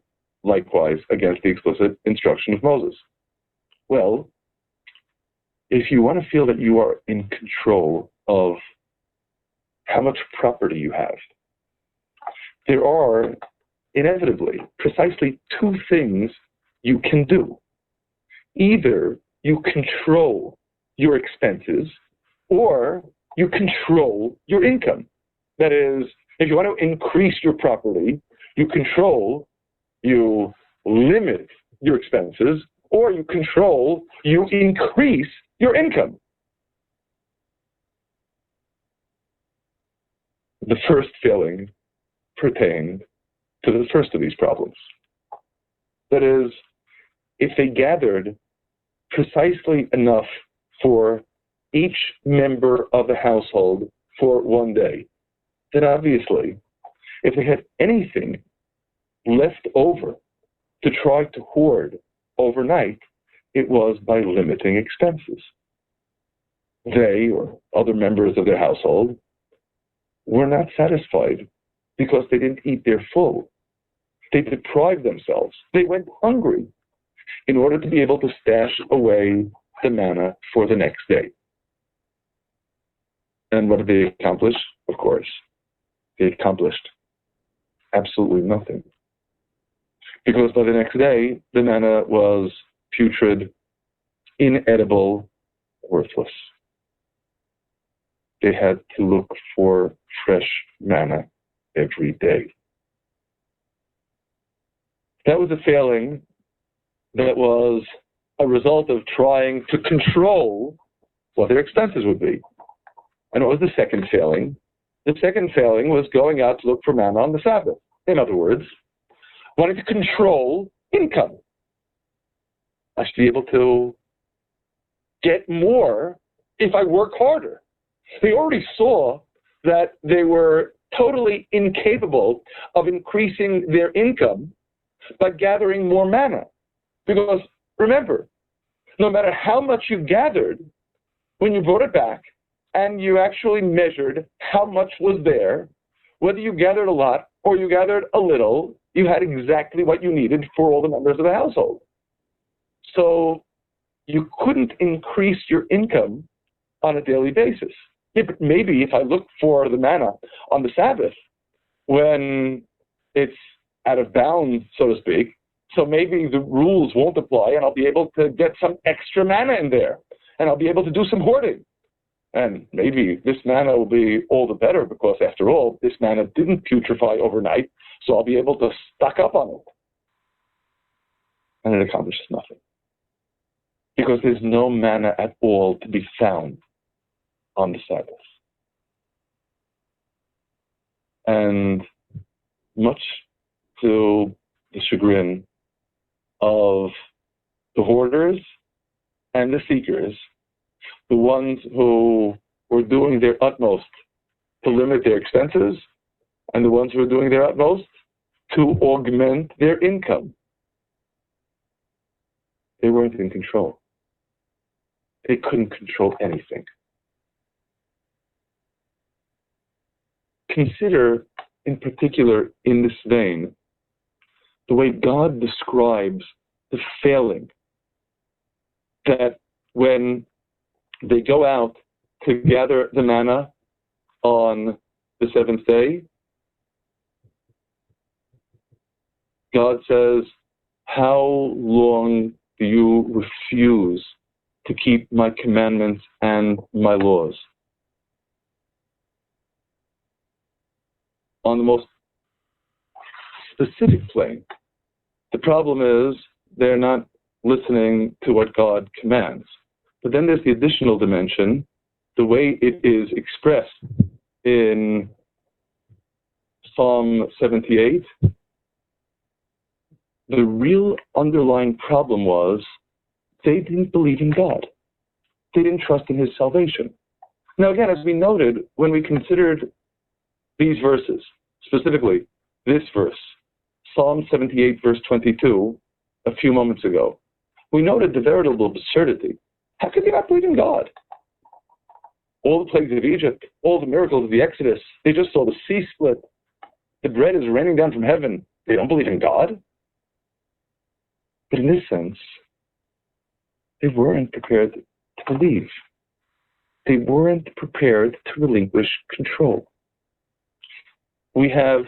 likewise against the explicit instruction of Moses. Well, if you want to feel that you are in control of how much property you have, there are inevitably precisely two things you can do. Either you control your expenses or you control your income. That is, if you want to increase your property, you control, you limit your expenses, or you control, you increase your income. The first failing pertained to the first of these problems. That is, if they gathered precisely enough for each member of the household for one day, then obviously, if they had anything left over to try to hoard overnight, it was by limiting expenses. They, or other members of their household, were not satisfied because they didn't eat their full. They deprived themselves. They went hungry in order to be able to stash away the manna for the next day. And what did they accomplish? Of course, they accomplished absolutely nothing. Because by the next day, the manna was putrid, inedible, worthless. They had to look for fresh manna every day. That was a failing that was a result of trying to control what their expenses would be. And what was the second failing? The second failing was going out to look for manna on the Sabbath. In other words, wanting to control income. I should be able to get more if I work harder. They already saw that they were totally incapable of increasing their income by gathering more manna. Because remember, no matter how much you gathered, when you brought it back and you actually measured how much was there, whether you gathered a lot or you gathered a little, you had exactly what you needed for all the members of the household. So you couldn't increase your income on a daily basis. Yeah, but maybe if I look for the manna on the Sabbath when it's out of bounds, so to speak, so maybe the rules won't apply and I'll be able to get some extra manna in there and I'll be able to do some hoarding. And maybe this manna will be all the better because, after all, this manna didn't putrefy overnight, so I'll be able to stock up on it. and it accomplishes nothing. Because there's no manna at all to be found on the Sabbath. And much to the chagrin of the hoarders and the seekers, the ones who were doing their utmost to limit their expenses, and the ones who were doing their utmost to augment their income, they weren't in control. They couldn't control anything. Consider, in particular, in this vein, the way God describes the failing that when they go out to gather the manna on the seventh day, God says, how long do you refuse to keep my commandments and my laws? On the most specific plane, the problem is they're not listening to what God commands. But then there's the additional dimension, the way it is expressed in Psalm 78. The real underlying problem was they didn't believe in God. They didn't trust in his salvation. Now again, as we noted, when we considered these verses, specifically this verse, Psalm 78, verse 22, a few moments ago, we noted the veritable absurdity. How could they not believe in God? All the plagues of Egypt, all the miracles of the Exodus, they just saw the sea split. The bread is raining down from heaven. They don't believe in God? But in this sense, they weren't prepared to believe. They weren't prepared to relinquish control. We have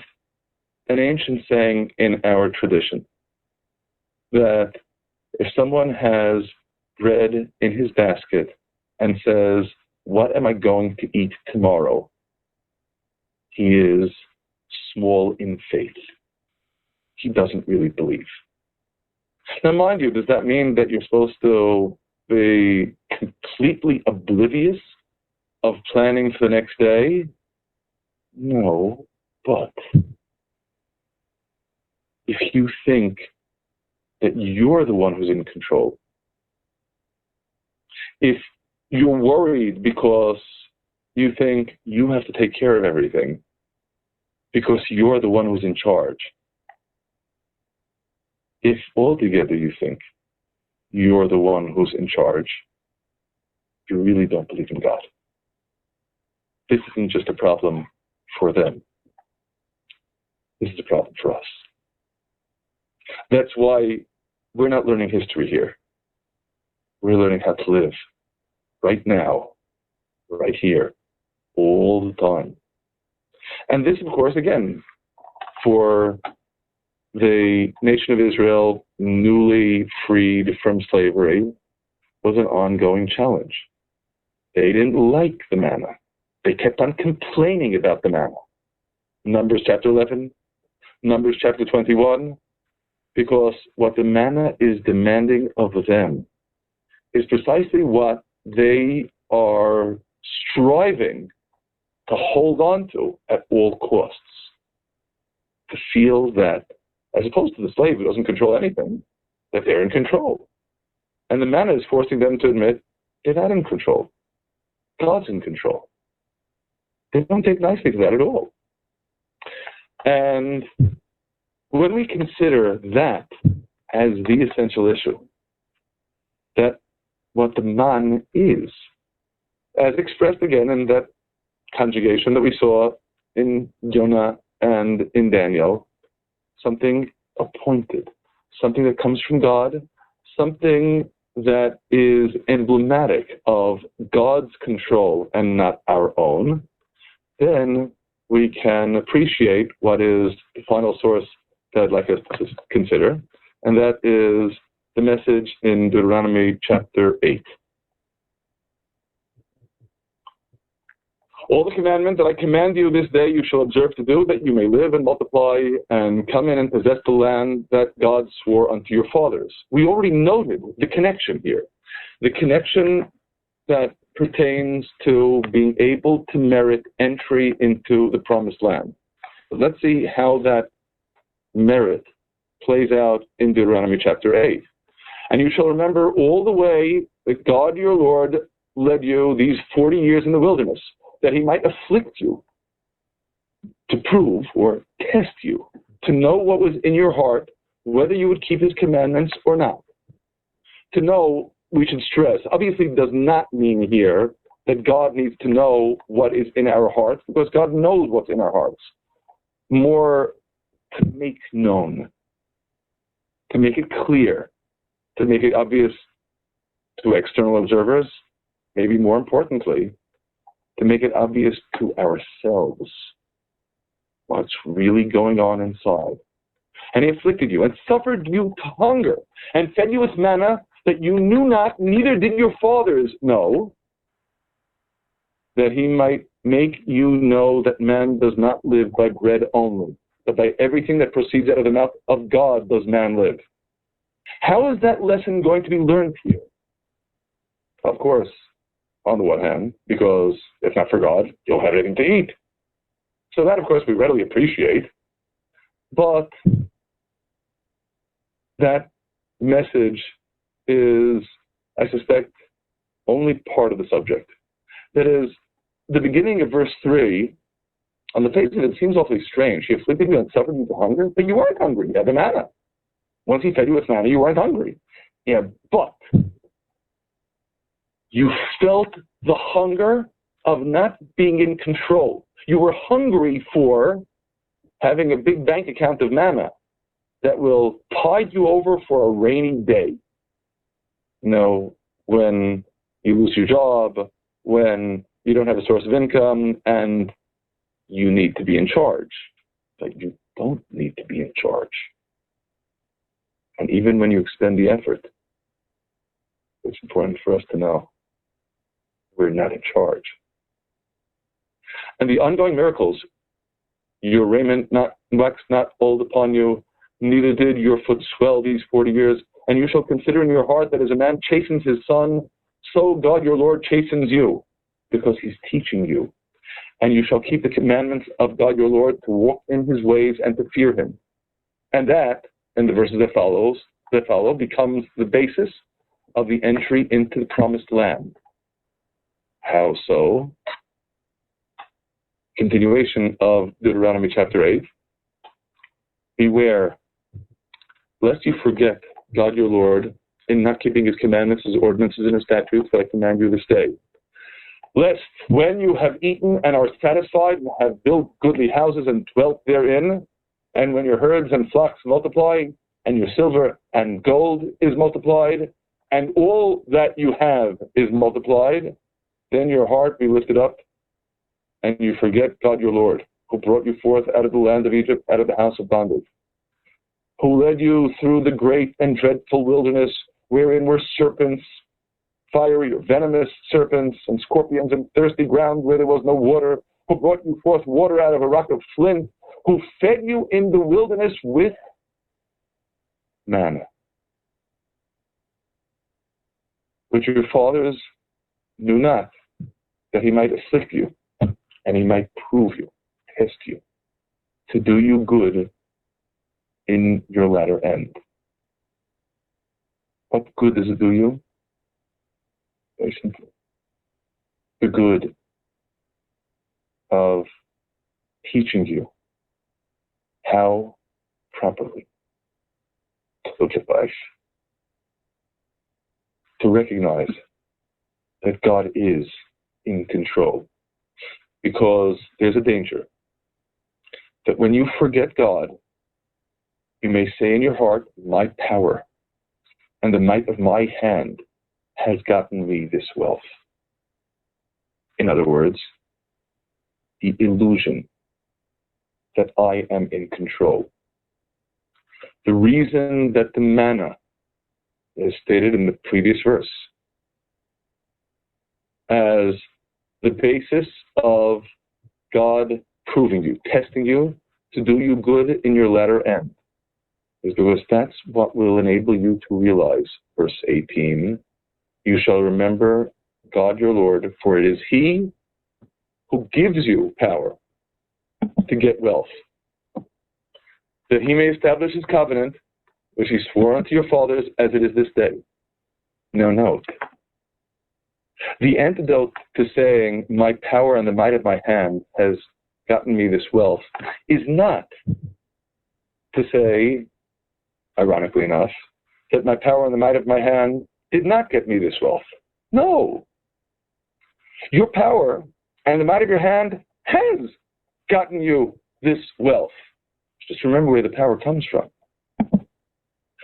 an ancient saying in our tradition that if someone has bread in his basket and says, what am I going to eat tomorrow? He is small in faith. He doesn't really believe. Now, mind you, does that mean that you're supposed to be completely oblivious of planning for the next day? No, but if you think that you're the one who's in control, if you're worried because you think you have to take care of everything because you're the one who's in charge, if altogether you think you're the one who's in charge, you really don't believe in God. This isn't just a problem for them. This is a problem for us. That's why we're not learning history here. We're learning how to live right now, right here, all the time. And this, of course, again, for the nation of Israel, newly freed from slavery, was an ongoing challenge. They didn't like the manna. They kept on complaining about the manna. Numbers chapter 11, Numbers chapter 21, because what the manna is demanding of them is precisely what they are striving to hold on to at all costs. To feel that, as opposed to the slave who doesn't control anything, that they're in control. And the manna is forcing them to admit they're not in control. God's in control. They don't take nicely to that at all. And when we consider that as the essential issue, that what the man is, as expressed again in that conjugation that we saw in Jonah and in Daniel, something appointed, something that comes from God, something that is emblematic of God's control and not our own, then we can appreciate what is the final source that I'd like us to consider, and that is the message in Deuteronomy chapter 8. All the commandments that I command you this day you shall observe to do, that you may live and multiply and come in and possess the land that God swore unto your fathers. We already noted the connection here. The connection that pertains to being able to merit entry into the promised land. But let's see how that merit plays out in Deuteronomy chapter 8. And you shall remember all the way that God your Lord led you these 40 years in the wilderness, that he might afflict you, to prove or test you, to know what was in your heart, whether you would keep his commandments or not. To know, we should stress, obviously does not mean here that God needs to know what is in our hearts, because God knows what's in our hearts. More to make known, to make it clear, to make it obvious to external observers, maybe more importantly, to make it obvious to ourselves what's really going on inside. And he afflicted you, and suffered you to hunger, and fed you with manna that you knew not, neither did your fathers know, that he might make you know that man does not live by bread only, but by everything that proceeds out of the mouth of God does man live. How is that lesson going to be learned here? Of course, on the one hand, because if not for God, you'll have anything to eat. So that, of course, we readily appreciate. But that message is, I suspect, only part of the subject. That is, the beginning of verse 3, on the face of it, seems awfully strange. He afflicted you and suffered you to hunger, but you weren't hungry. You had the manna. Once he fed you with manna, you weren't hungry. Yeah, but you felt the hunger of not being in control. You were hungry for having a big bank account of manna that will tide you over for a rainy day. You know, when you lose your job, when you don't have a source of income, and you need to be in charge. But you don't need to be in charge. And even when you expend the effort, it's important for us to know we're not in charge. And the ongoing miracles, your raiment waxed not old upon you, neither did your foot swell these 40 years. And you shall consider in your heart that as a man chastens his son, so God your Lord chastens you, because he's teaching you. And you shall keep the commandments of God your Lord, to walk in his ways and to fear him. And that, in the verses that follow, becomes the basis of the entry into the promised land. How so? Continuation of Deuteronomy chapter 8. Beware, lest you forget God your Lord in not keeping his commandments, his ordinances, and his statutes that I command you this day. Lest when you have eaten and are satisfied, and have built goodly houses and dwelt therein, and when your herds and flocks multiply, and your silver and gold is multiplied, and all that you have is multiplied, then your heart be lifted up, and you forget God your Lord, who brought you forth out of the land of Egypt, out of the house of bondage, who led you through the great and dreadful wilderness, wherein were serpents, fiery or venomous serpents, and scorpions, and thirsty ground where there was no water, who brought you forth water out of a rock of flint, who fed you in the wilderness with manna, which your fathers knew not, that he might afflict you, and he might prove you, test you, to do you good in your latter end. What good does it do you? Very simple. The good of teaching you how properly to look at life, to recognize that God is in control. Because there's a danger that when you forget God, you may say in your heart, my power and the might of my hand has gotten me this wealth. In other words, the illusion that I am in control. The reason that the manna is stated in the previous verse as the basis of God proving you, testing you to do you good in your latter end, is because that's what will enable you to realize, verse 18, you shall remember God your Lord, for it is He who gives you power to get wealth, that He may establish His covenant, which He swore unto your fathers as it is this day. Now note, the antidote to saying, my power and the might of my hand has gotten me this wealth, is not to say, ironically enough, that my power and the might of my hand did not get me this wealth. No. Your power and the might of your hand has gotten you this wealth. Just remember where the power comes from.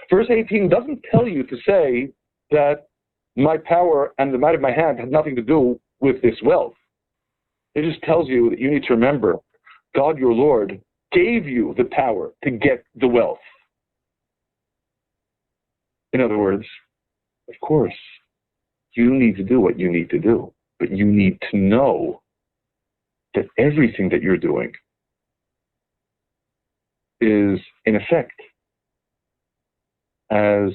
Verse 18 doesn't tell you to say that my power and the might of my hand had nothing to do with this wealth. It just tells you that you need to remember God your Lord gave you the power to get the wealth. In other words, of course, you need to do what you need to do, but you need to know that everything that you're doing is, in effect, as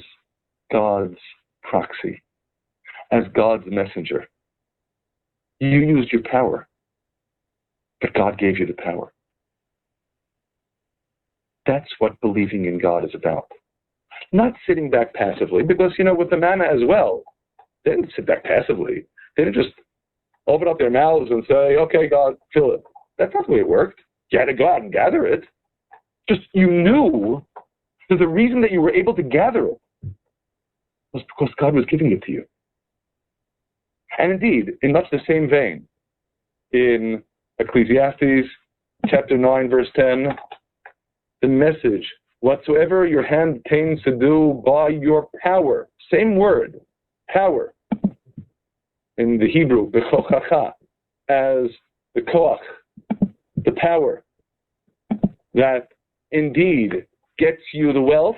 God's proxy, as God's messenger. You used your power, but God gave you the power. That's what believing in God is about. Not sitting back passively, because, with the manna as well, they didn't sit back passively. They didn't just open up their mouths and say, okay, God, fill it. That's not the way it worked. You had to go out and gather it. Just you knew that the reason that you were able to gather it was because God was giving it to you. And indeed, in much the same vein, in Ecclesiastes chapter 9, verse 10, the message, whatsoever your hand attains to do by your power, same word, power, in the Hebrew, bechochacha, as the koach, the power, that indeed gets you the wealth,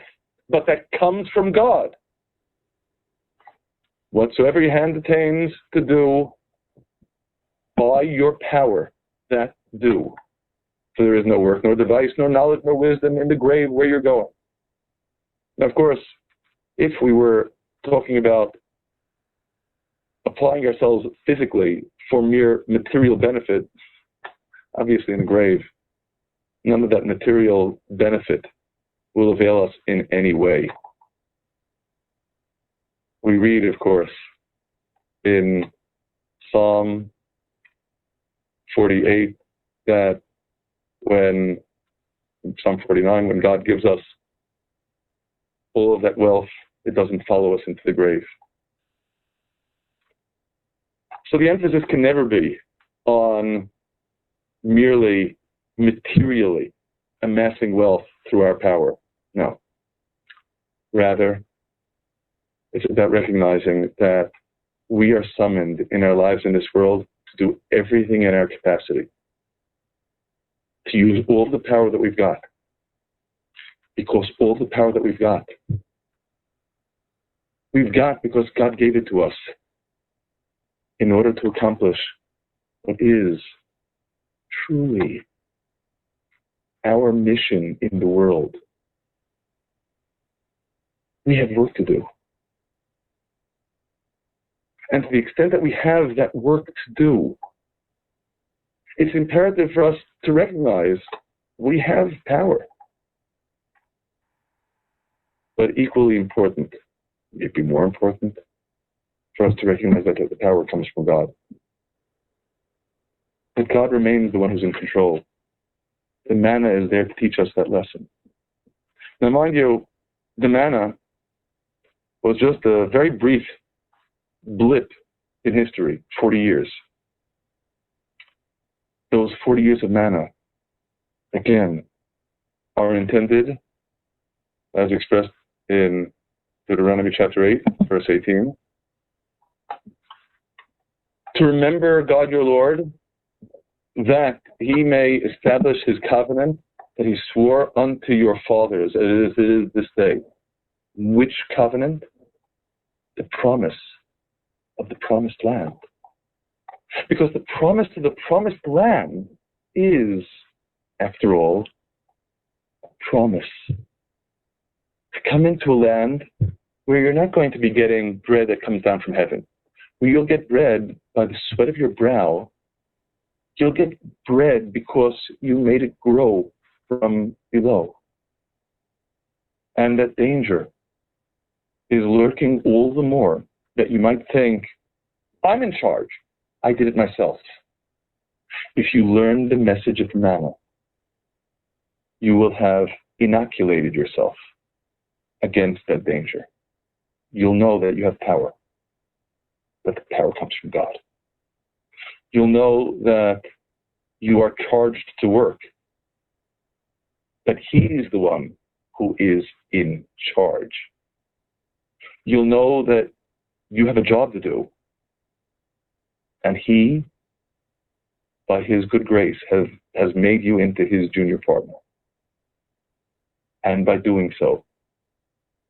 but that comes from God. Whatsoever your hand attains to do by your power, that do. For there is no work, nor device, nor knowledge, nor wisdom in the grave where you're going. Now, of course, if we were talking about applying ourselves physically for mere material benefit, obviously in the grave, none of that material benefit will avail us in any way. We read, of course, in Psalm 48 that Psalm 49, when God gives us all of that wealth, it doesn't follow us into the grave. So the emphasis can never be on merely materially amassing wealth through our power. No. Rather, it's about recognizing that we are summoned in our lives in this world to do everything in our capacity, to use all the power that we've got. Because all the power that we've got because God gave it to us in order to accomplish what is truly our mission in the world. We have work to do. And to the extent that we have that work to do, it's imperative for us to recognize we have power. But equally important, maybe more important, for us to recognize that the power comes from God. That God remains the one who's in control. The manna is there to teach us that lesson. Now, mind you, the manna was just a very brief blip in history, 40 years. Those 40 years of manna, again, are intended, as expressed in Deuteronomy chapter 8, verse 18, to remember God your Lord, that He may establish His covenant that He swore unto your fathers, as it is this day. Which covenant? The promise of the promised land. Because the promise to the promised land is, after all, a promise. To come into a land where you're not going to be getting bread that comes down from heaven, where you'll get bread by the sweat of your brow. You'll get bread because you made it grow from below. And that danger is lurking all the more that you might think, I'm in charge. I did it myself. If you learn the message of Manna, you will have inoculated yourself against that danger. You'll know that you have power, that the power comes from God. You'll know that you are charged to work, that He is the one who is in charge. You'll know that you have a job to do, and He, by His good grace, has made you into His junior partner. And by doing so,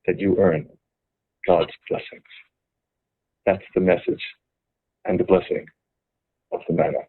that you earn God's blessings. That's the message and the blessing of the Manna.